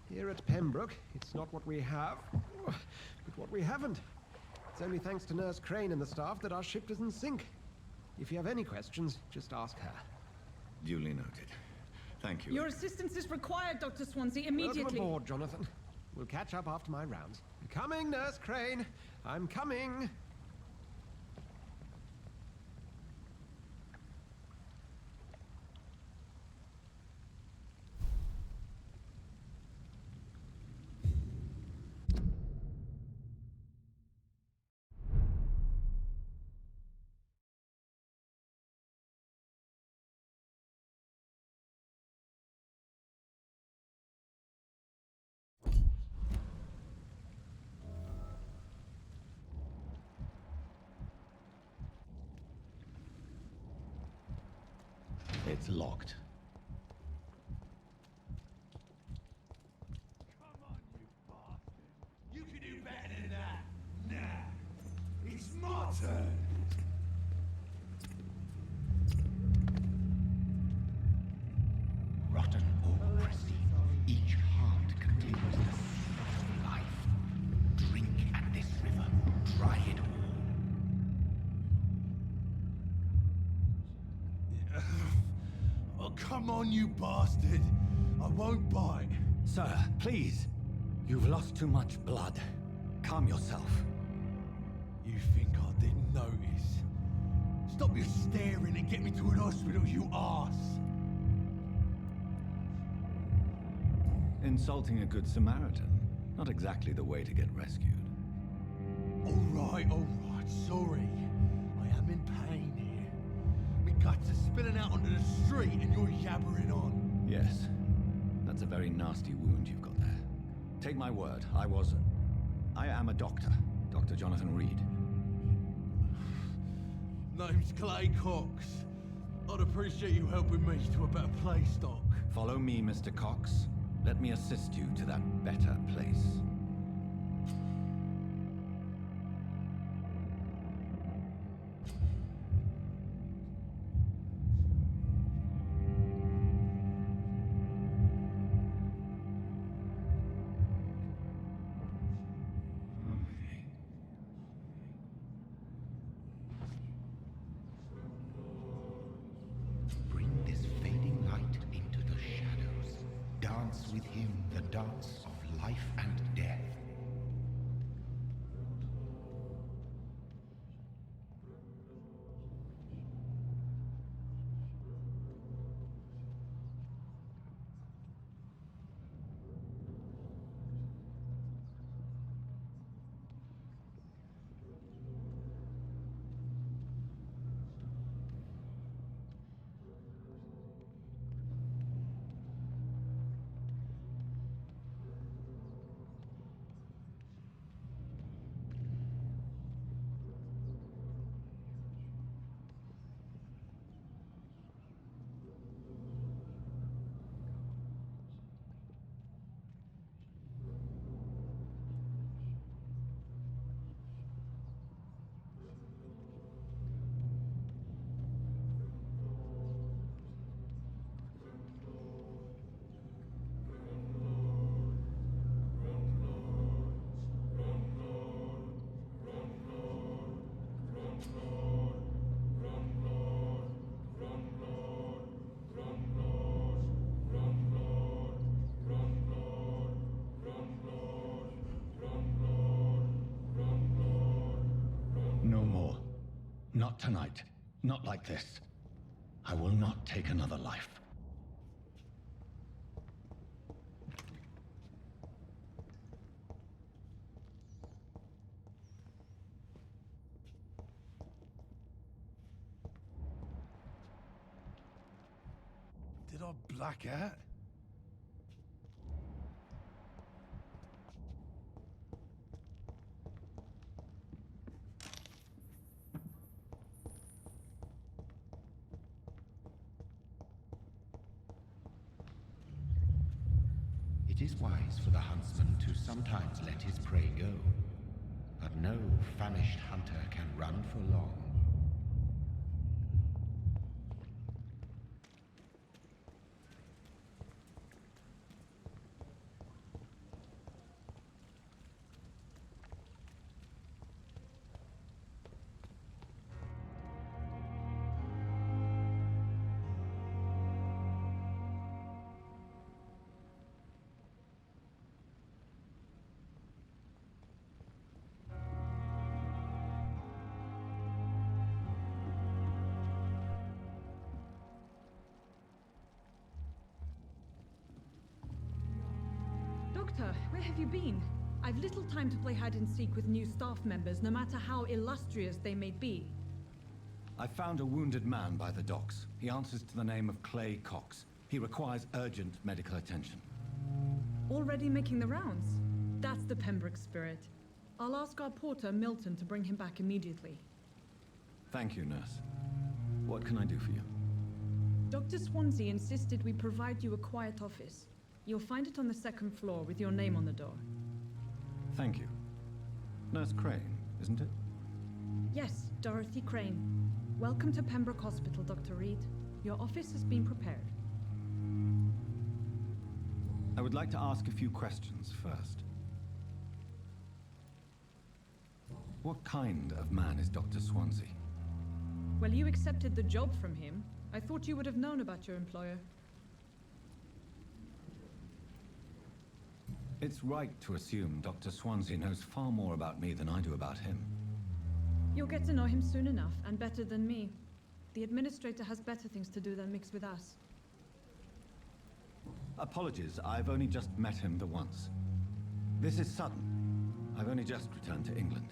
Here at Pembroke, it's not what we have, but what we haven't. It's only thanks to Nurse Crane and the staff that our ship doesn't sink. If you have any questions, just ask her. Duly noted. Thank you. Your assistance is required, Dr. Swansea, immediately. Welcome aboard, Jonathan. We'll catch up after my rounds. I'm coming, Nurse Crane. I'm coming. It's locked. Come on, you bastard. You can do better than that. Nah. It's my turn. Rotten or pristine, each heart contains the seed of life. Drink at this river, dry it all. Oh, come on, you bastard. I won't bite. Sir, please. You've lost too much blood. Calm yourself. You think I didn't notice? Stop your staring and get me to an hospital, you arse. Insulting a good Samaritan. Not exactly the way to get rescued. All right, sorry. I am in pain here. Me guts are spilling out onto the street and you're yabbering on. Yes. That's a very nasty wound you've got there. Take my word, I am a doctor. Dr. Jonathan Reed. Name's Clay Cox. I'd appreciate you helping me to a better place, Doc. Follow me, Mr. Cox. Let me assist you to that better place. Bring this fading light into the shadows. Dance with him the dance of life and death. No more. Not tonight. Not like this. I will not take another life. Did I black out? It is wise for the huntsman to sometimes let his prey go, but no famished hunter can run for long. Doctor, where have you been? I've little time to play hide and seek with new staff members, no matter how illustrious they may be. I found a wounded man by the docks. He answers to the name of Clay Cox. He requires urgent medical attention. Already making the rounds? That's the Pembroke spirit. I'll ask our porter, Milton, to bring him back immediately. Thank you, nurse. What can I do for you? Dr. Swansea insisted we provide you a quiet office. You'll find it on the second floor with your name on the door. Thank you. Nurse Crane, isn't it? Yes, Dorothy Crane. Welcome to Pembroke Hospital, Dr. Reed. Your office has been prepared. I would like to ask a few questions first. What kind of man is Dr. Swansea? Well, you accepted the job from him. I thought you would have known about your employer. It's right to assume Dr. Swansea knows far more about me than I do about him. You'll get to know him soon enough, and better than me. The administrator has better things to do than mix with us. Apologies, I've only just met him the once. This is sudden. I've only just returned to England.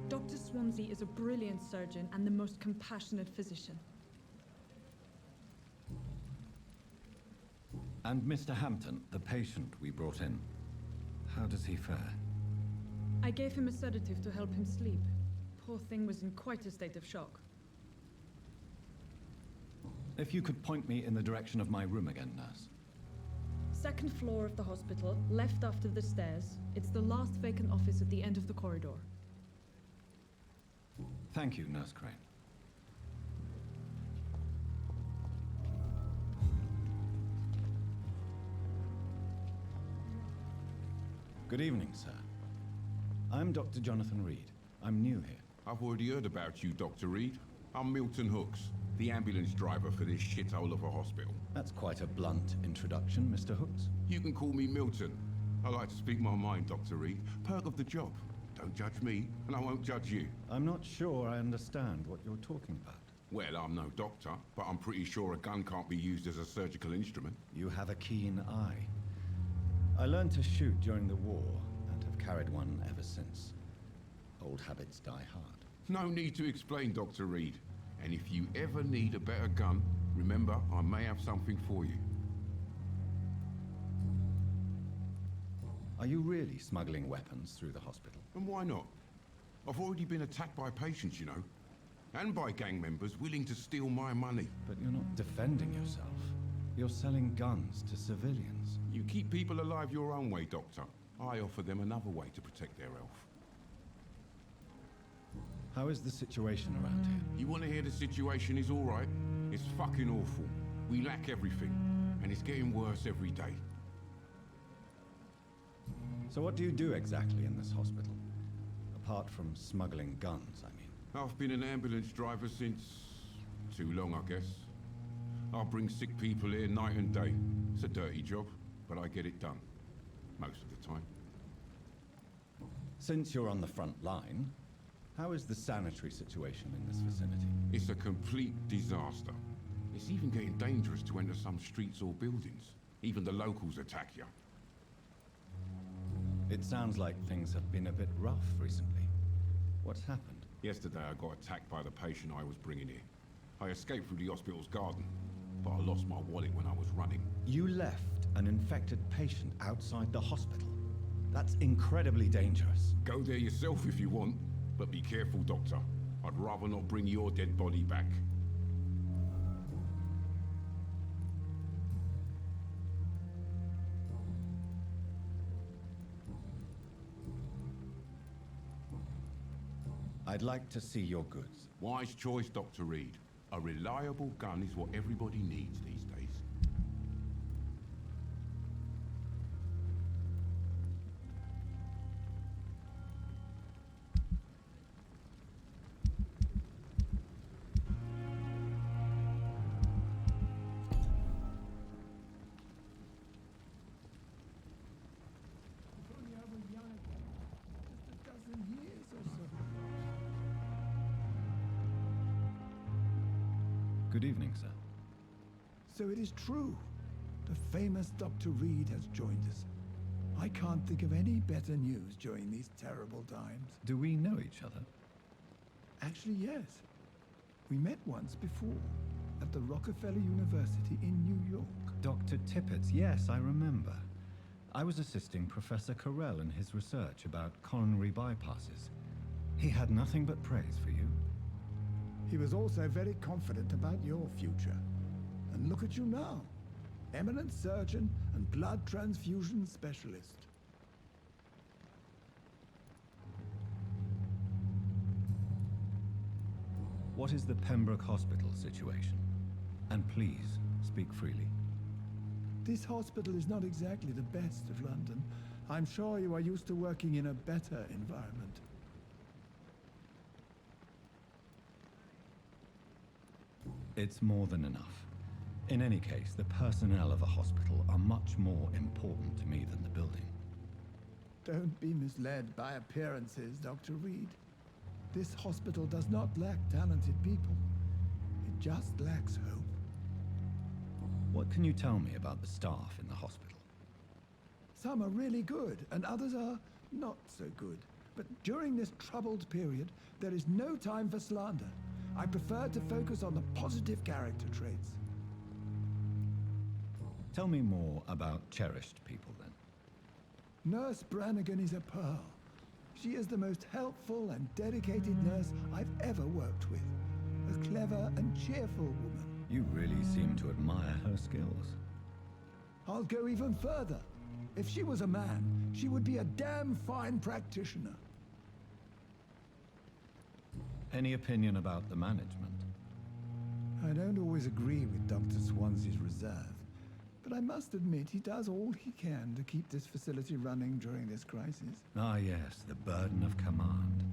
Dr. Swansea is a brilliant surgeon and the most compassionate physician. And Mr. Hampton, the patient we brought in, how does he fare? I gave him a sedative to help him sleep. Poor thing was in quite a state of shock. If you could point me in the direction of my room again, nurse. Second floor of the hospital, left after the stairs. It's the last vacant office at the end of the corridor. Thank you, Nurse Crane. Good evening, sir. I'm Dr. Jonathan Reed. I'm new here. I've already heard about you, Dr. Reed. I'm Milton Hooks, the ambulance driver for this shithole of a hospital. That's quite a blunt introduction, Mr. Hooks. You can call me Milton. I like to speak my mind, Dr. Reed. Perk of the job. Don't judge me, and I won't judge you. I'm not sure I understand what you're talking about. Well, I'm no doctor, but I'm pretty sure a gun can't be used as a surgical instrument. You have a keen eye. I learned to shoot during the war, and have carried one ever since. Old habits die hard. No need to explain, Dr. Reed. And if you ever need a better gun, remember, I may have something for you. Are you really smuggling weapons through the hospital? And why not? I've already been attacked by patients, you know. And by gang members willing to steal my money. But you're not defending yourself. You're selling guns to civilians. You keep people alive your own way, Doctor. I offer them another way to protect their health. How is the situation around here? You want to hear the situation is all right? It's fucking awful. We lack everything. And it's getting worse every day. So what do you do exactly in this hospital? Apart from smuggling guns, I mean. I've been an ambulance driver since... too long, I guess. I bring sick people here night and day. It's a dirty job, but I get it done. Most of the time. Since you're on the front line, how is the sanitary situation in this vicinity? It's a complete disaster. It's even getting dangerous to enter some streets or buildings. Even the locals attack you. It sounds like things have been a bit rough recently. What's happened? Yesterday I got attacked by the patient I was bringing here. I escaped through the hospital's garden, but I lost my wallet when I was running. You left an infected patient outside the hospital? That's incredibly dangerous. Go there yourself if you want, but be careful, Doctor. I'd rather not bring your dead body back. I'd like to see your goods. Wise choice, Dr. Reed. A reliable gun is what everybody needs these days. Good evening, sir. So it is true. The famous Dr. Reed has joined us. I can't think of any better news during these terrible times. Do we know each other? Actually, yes. We met once before, at the Rockefeller University in New York. Dr. Tippett, yes, I remember. I was assisting Professor Carell in his research about coronary bypasses. He had nothing but praise for you. He was also very confident about your future. And look at you now. Eminent surgeon and blood transfusion specialist. What is the Pembroke Hospital situation? And please, speak freely. This hospital is not exactly the best of London. I'm sure you are used to working in a better environment. It's more than enough. In any case, the personnel of a hospital are much more important to me than the building. Don't be misled by appearances, Dr. Reed. This hospital does not lack talented people. It just lacks hope. What can you tell me about the staff in the hospital? Some are really good, and others are not so good. But during this troubled period, there is no time for slander. I prefer to focus on the positive character traits. Tell me more about cherished people, then. Nurse Brannigan is a pearl. She is the most helpful and dedicated nurse I've ever worked with. A clever and cheerful woman. You really seem to admire her skills. I'll go even further. If she was a man, she would be a damn fine practitioner. Any opinion about the management? I don't always agree with Dr. Swansea's reserve, but I must admit he does all he can to keep this facility running during this crisis. Ah yes, the burden of command.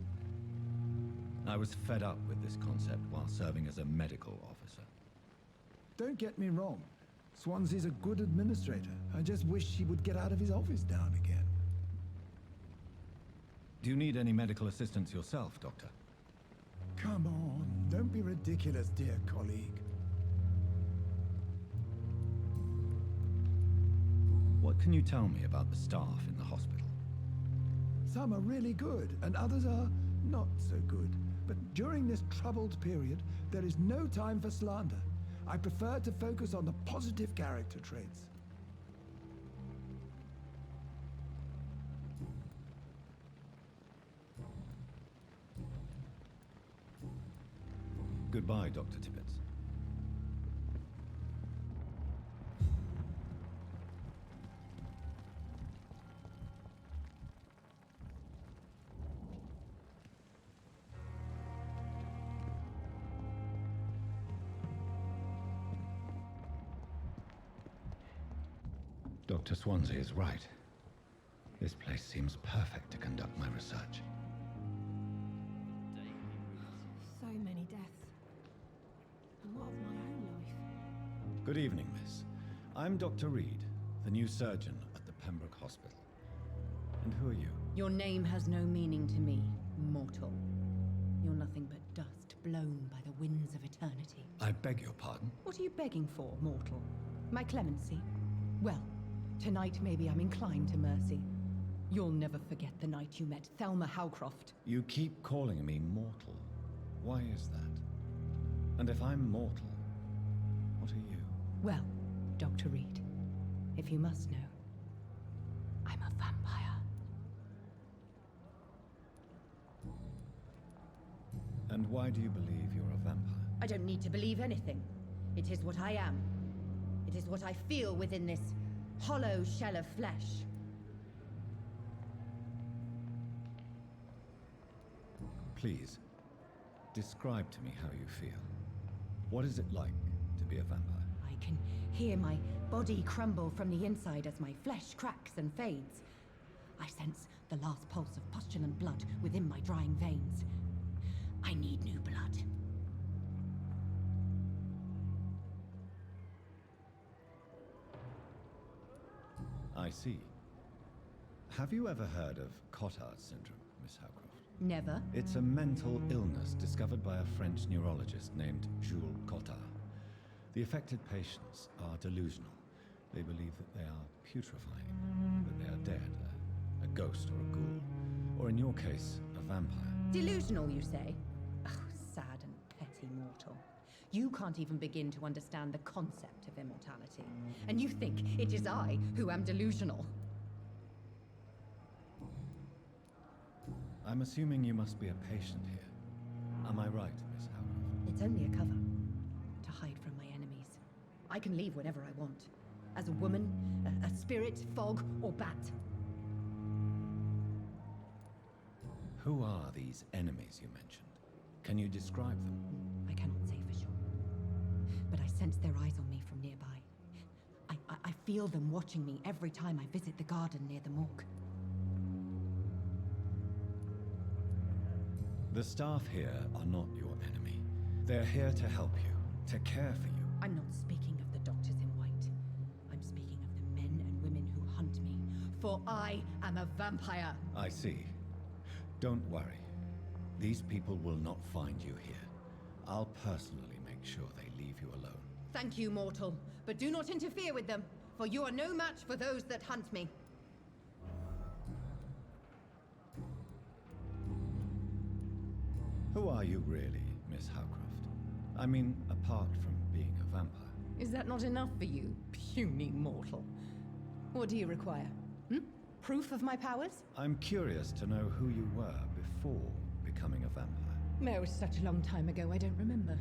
I was fed up with this concept while serving as a medical officer. Don't get me wrong. Swansea's a good administrator. I just wish he would get out of his office now and again. Do you need any medical assistance yourself, Doctor? Come on, don't be ridiculous, dear colleague. What can you tell me about the staff in the hospital? Some are really good, and others are not so good. But during this troubled period, there is no time for slander. I prefer to focus on the positive character traits. Goodbye, Dr. Tippett. Dr. Swansea is right. This place seems perfect to conduct my research. So many deaths. And what of my own life? Good evening, miss. I'm Dr. Reed, the new surgeon at the Pembroke Hospital. And who are you? Your name has no meaning to me, mortal. You're nothing but dust blown by the winds of eternity. I beg your pardon? What are you begging for, mortal? My clemency? Well, tonight maybe I'm inclined to mercy. You'll never forget the night you met Thelma Howcroft. You keep calling me mortal. Why is that? And if I'm mortal, what are you? Well, Dr. Reed, if you must know, I'm a vampire. And why do you believe you're a vampire? I don't need to believe anything. It is what I am. It is what I feel within this hollow shell of flesh. Please, describe to me how you feel. What is it like to be a vampire? I can hear my body crumble from the inside as my flesh cracks and fades. I sense the last pulse of pustulant blood within my drying veins. I need new blood. I see. Have you ever heard of Cotard syndrome, Miss Howcroft? Never. It's a mental illness discovered by a French neurologist named Jules Cotard. The affected patients are delusional, They believe that they are putrefying, that they are dead, a ghost or a ghoul, or in your case, a vampire. Delusional, you say? Oh, sad and petty mortal. You can't even begin to understand the concept of immortality. And you think it is I who am delusional. I'm assuming you must be a patient here. Am I right, Miss Howard? It's only a cover. To hide from my enemies. I can leave whenever I want. As a woman, a spirit, fog, or bat. Who are these enemies you mentioned? Can you describe them? I cannot say for sure. But I sense their eyes on me from nearby. I feel them watching me every time I visit the garden near the morgue. The staff here are not your enemy. They're here to help you, to care for you. I'm not speaking of the doctors in white. I'm speaking of the men and women who hunt me. For I am a vampire. I see. Don't worry. These people will not find you here. I'll personally make sure they leave you alone. Thank you, mortal. But do not interfere with them, for you are no match for those that hunt me. Who are you really, Miss Howcroft? I mean, apart from being a vampire. Is that not enough for you, puny mortal? What do you require? Proof of my powers? I'm curious to know who you were before becoming a vampire. It was such a long time ago, I don't remember.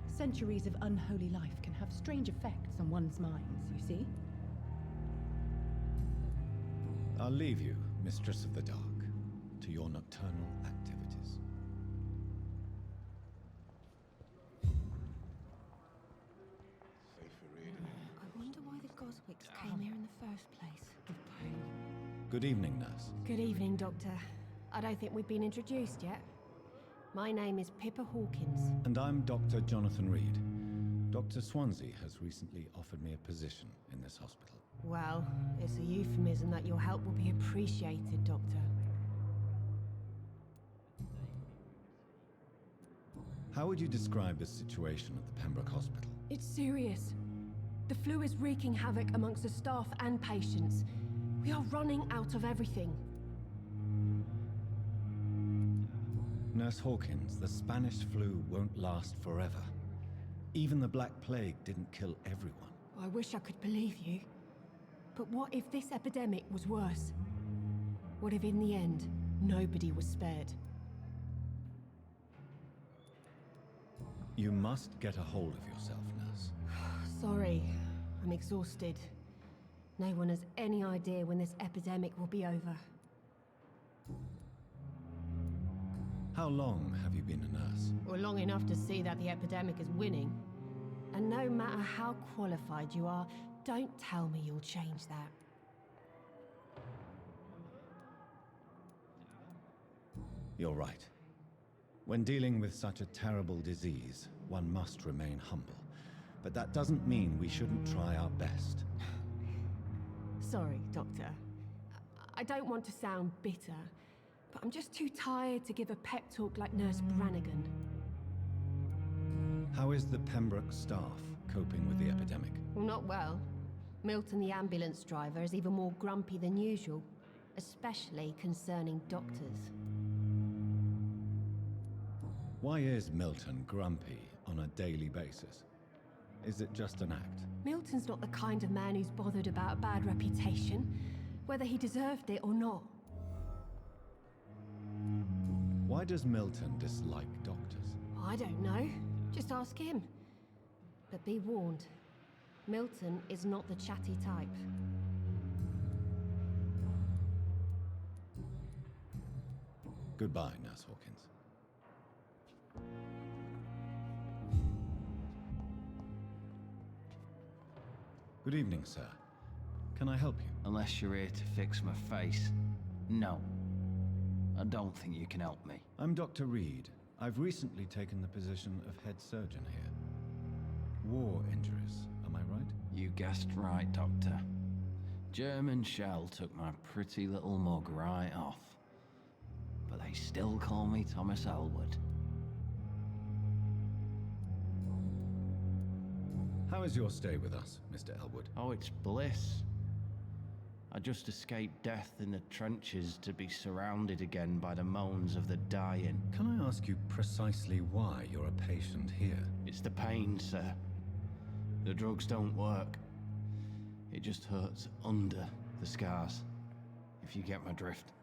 Centuries of unholy life can have strange effects on one's minds, you see? I'll leave you, Mistress of the Dark, to your nocturnal activities. I wonder why the Goswicks came here in the first place. Good evening, nurse. Good evening, Doctor. I don't think we've been introduced yet. My name is Pippa Hawkins. And I'm Dr. Jonathan Reed. Dr. Swansea has recently offered me a position in this hospital. Well, it's a euphemism that your help will be appreciated, Doctor. How would you describe the situation at the Pembroke Hospital? It's serious. The flu is wreaking havoc amongst the staff and patients. We are running out of everything. Nurse Hawkins, the Spanish flu won't last forever. Even the Black Plague didn't kill everyone. I wish I could believe you. But what if this epidemic was worse? What if in the end, nobody was spared? You must get a hold of yourself, nurse. Sorry, I'm exhausted. No one has any idea when this epidemic will be over. How long have you been a nurse? Well, long enough to see that the epidemic is winning. And no matter how qualified you are, don't tell me you'll change that. You're right. When dealing with such a terrible disease, one must remain humble. But that doesn't mean we shouldn't try our best. Sorry, Doctor. I don't want to sound bitter, but I'm just too tired to give a pep talk like Nurse Brannigan. How is the Pembroke staff coping with the epidemic? Well, not well. Milton, the ambulance driver, is even more grumpy than usual, especially concerning doctors. Why is Milton grumpy on a daily basis? Is it just an act? Milton's not the kind of man who's bothered about a bad reputation, whether he deserved it or not. Why does Milton dislike doctors? I don't know. Just ask him. But be warned, Milton is not the chatty type. Goodbye, Nurse Hawkins. Good evening, sir. Can I help you? Unless you're here to fix my face. No. I don't think you can help me. I'm Dr. Reed. I've recently taken the position of head surgeon here. War injuries, am I right? You guessed right, Doctor. German shell took my pretty little mug right off. But they still call me Thomas Elwood. How is your stay with us, Mr. Elwood? Oh, it's bliss. I just escaped death in the trenches to be surrounded again by the moans of the dying. Can I ask you precisely why you're a patient here? It's the pain, sir. The drugs don't work. It just hurts under the scars, if you get my drift.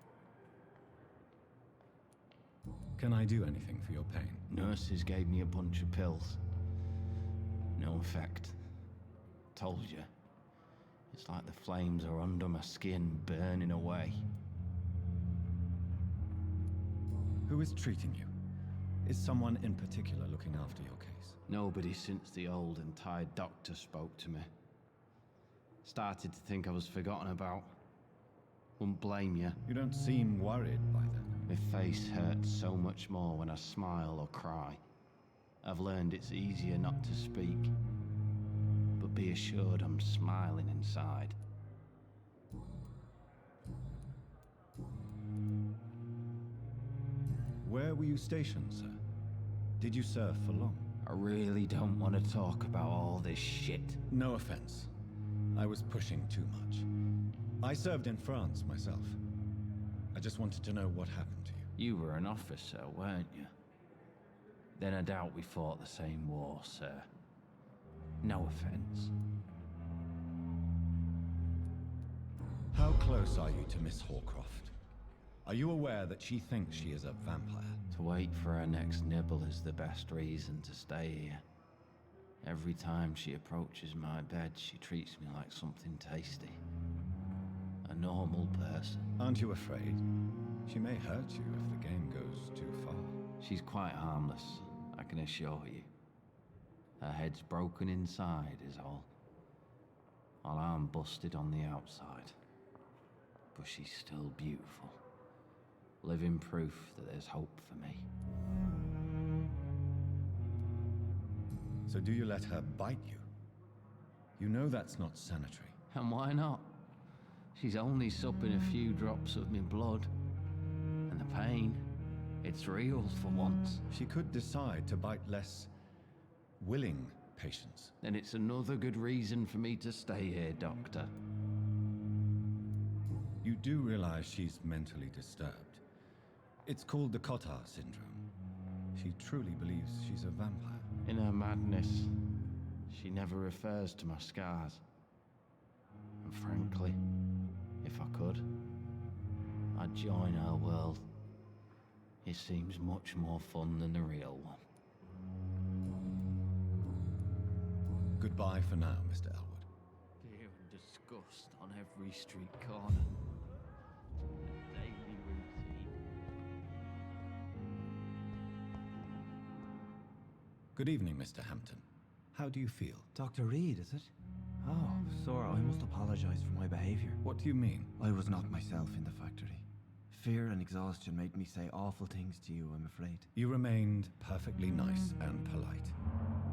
Can I do anything for your pain? Nurses gave me a bunch of pills. No effect. Told you. It's like the flames are under my skin, burning away. Who is treating you? Is someone in particular looking after your case? Nobody since the old and tired doctor spoke to me. Started to think I was forgotten about. Wouldn't blame you. You don't seem worried by that. My face hurts so much more when I smile or cry. I've learned it's easier not to speak. But be assured I'm smiling inside. Where were you stationed, sir? Did you serve for long? I really don't want to talk about all this shit. No offense. I was pushing too much. I served in France myself. I just wanted to know what happened to you. You were an officer, weren't you? Then I doubt we fought the same war, sir. No offense. How close are you to Miss Horcroft? Are you aware that she thinks she is a vampire? To wait for her next nibble is the best reason to stay here. Every time she approaches my bed, she treats me like something tasty. A normal person. Aren't you afraid? She may hurt you if the game goes too far. She's quite harmless, I can assure you. Her head's broken inside is all. While I'm busted on the outside. But she's still beautiful. Living proof that there's hope for me. So do you let her bite you? You know that's not sanitary. And why not? She's only supping a few drops of my blood. And the pain, it's real for once. She could decide to bite less willing patients. Then it's another good reason for me to stay here, Doctor. You do realize she's mentally disturbed. It's called the Cotard syndrome. She truly believes she's a vampire. In her madness, she never refers to my scars. And frankly, if I could, I'd join her world. It seems much more fun than the real one. Goodbye for now, Mr. Elwood. Fear and disgust on every street corner. A daily routine. Good evening, Mr. Hampton. How do you feel? Dr. Reed, is it? Oh, sir, I must apologize for my behavior. What do you mean? I was not myself in the factory. Fear and exhaustion made me say awful things to you, I'm afraid. You remained perfectly nice and polite.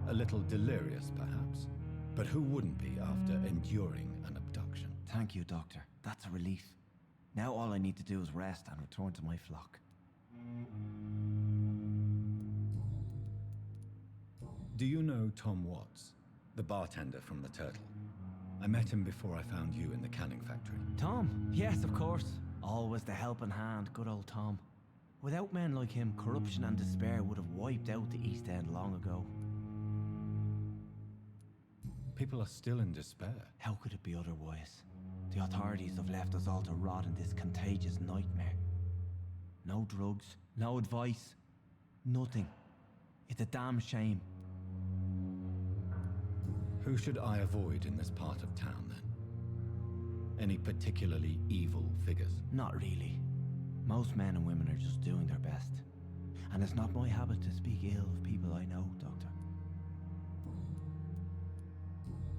A little delirious, perhaps. But who wouldn't be after enduring an abduction? Thank you, Doctor. That's a relief. Now all I need to do is rest and return to my flock. Do you know Tom Watts, the bartender from the Turtle? I met him before I found you in the canning factory. Tom? Yes, of course. Always the helping hand, good old Tom. Without men like him, corruption and despair would have wiped out the East End long ago. People are still in despair. How could it be otherwise? The authorities have left us all to rot in this contagious nightmare. No drugs, no advice, nothing. It's a damn shame. Who should I avoid in this part of town, then? Any particularly evil figures? Not really. Most men and women are just doing their best. And it's not my habit to speak ill of people I know, Doctor.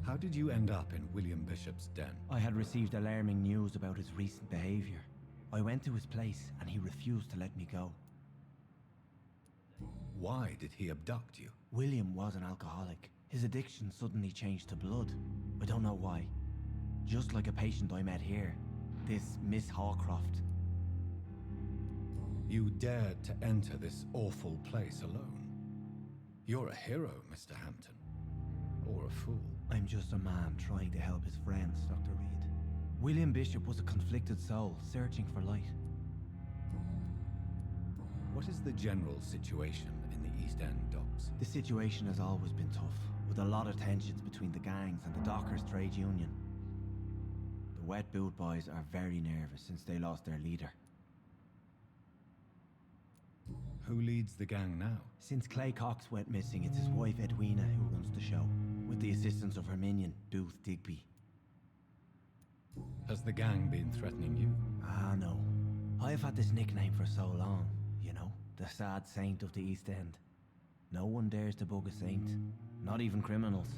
How did you end up in William Bishop's den? I had received alarming news about his recent behavior. I went to his place and he refused to let me go. Why did he abduct you? William was an alcoholic. His addiction suddenly changed to blood. I don't know why. Just like a patient I met here. This Miss Hawcroft. You dared to enter this awful place alone. You're a hero, Mr. Hampton. or a fool. I'm just a man trying to help his friends, Dr. Reed. William Bishop was a conflicted soul, searching for light. What is the general situation in the East End docks? The situation has always been tough, with a lot of tensions between the gangs and the Dockers' trade union. The Wet Boot Boys are very nervous since they lost their leader. Who leads the gang now? Since Clay Cox went missing, it's his wife Edwina who runs the show, with the assistance of her minion, Booth Digby. Has the gang been threatening you? Ah, no. I've had this nickname for so long, you know, the sad saint of the East End. No one dares to bug a saint, not even criminals.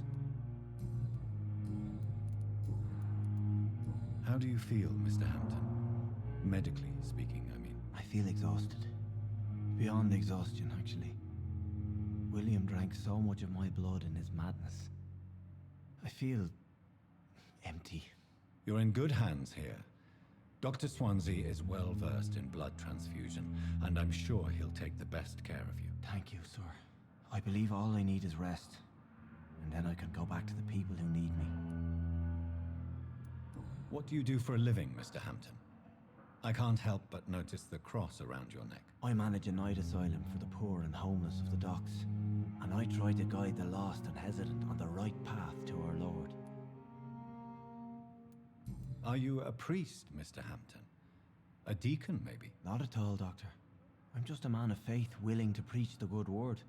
How do you feel, Mr. Hampton? Medically speaking, I mean. I feel exhausted. Beyond exhaustion, actually. William drank so much of my blood in his madness. I feel empty. You're in good hands here. Dr. Swansea is well versed in blood transfusion, and I'm sure he'll take the best care of you. Thank you, sir. I believe all I need is rest, and then I can go back to the people who need me. What do you do for a living, Mr. Hampton? I can't help but notice the cross around your neck. I manage a night asylum for the poor and homeless of the docks, and I try to guide the lost and hesitant on the right path to our Lord. Are you a priest, Mr. Hampton? A deacon, maybe? Not at all, Doctor. I'm just a man of faith willing to preach the good word.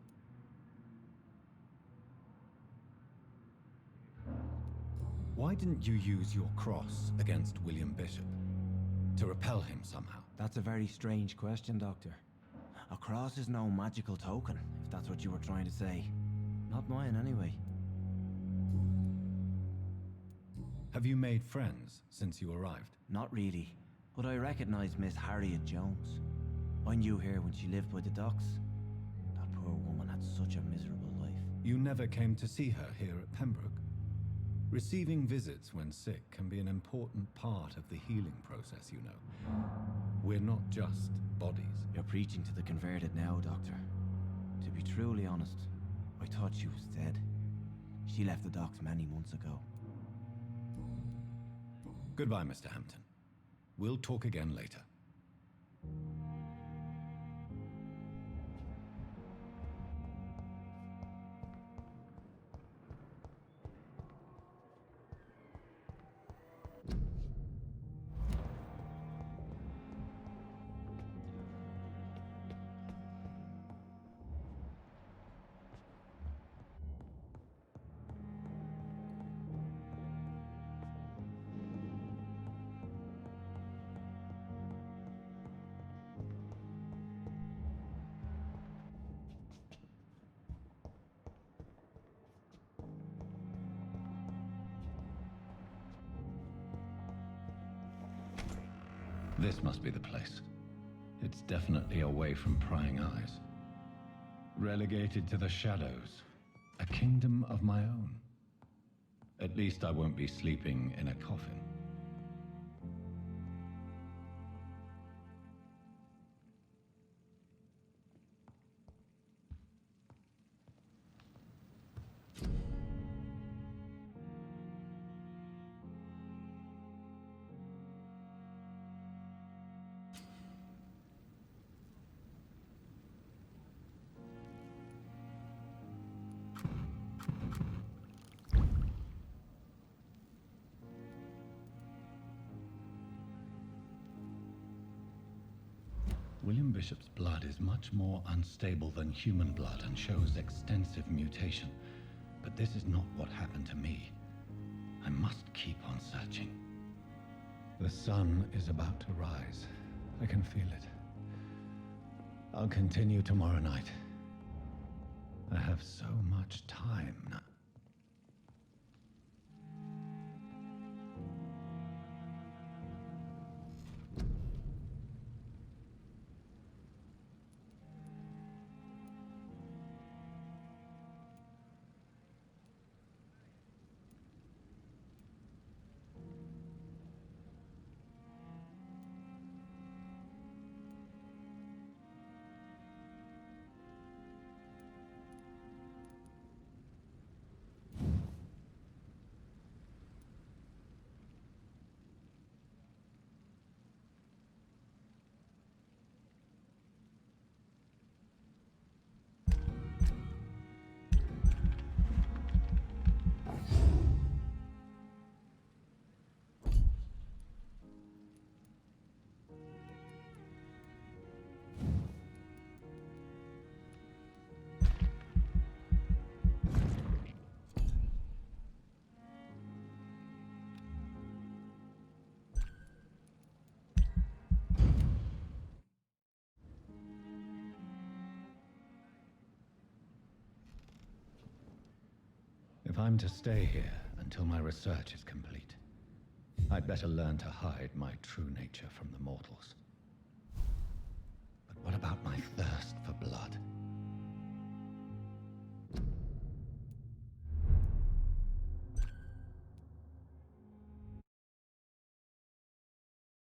Why didn't you use your cross against William Bishop? To repel him somehow? That's a very strange question, Doctor. A cross is no magical token, if that's what you were trying to say. Not mine, anyway. Have you made friends since you arrived? Not really, but I recognize Miss Harriet Jones. I knew her when she lived by the docks. That poor woman had such a miserable life. You never came to see her here at Pembroke? Receiving visits when sick can be an important part of the healing process, you know. We're not just bodies. You're preaching to the converted now, Doctor. To be truly honest, I thought she was dead. She left the docks many months ago. Goodbye, Mr. Hampton. We'll talk again later. This must be the place. It's definitely away from prying eyes. Relegated to the shadows. A kingdom of my own. At least I won't be sleeping in a coffin. William Bishop's blood is much more unstable than human blood and shows extensive mutation. But this is not what happened to me. I must keep on searching. The sun is about to rise. I can feel it. I'll continue tomorrow night. I have so much time now. I'm to stay here until my research is complete. I'd better learn to hide my true nature from the mortals.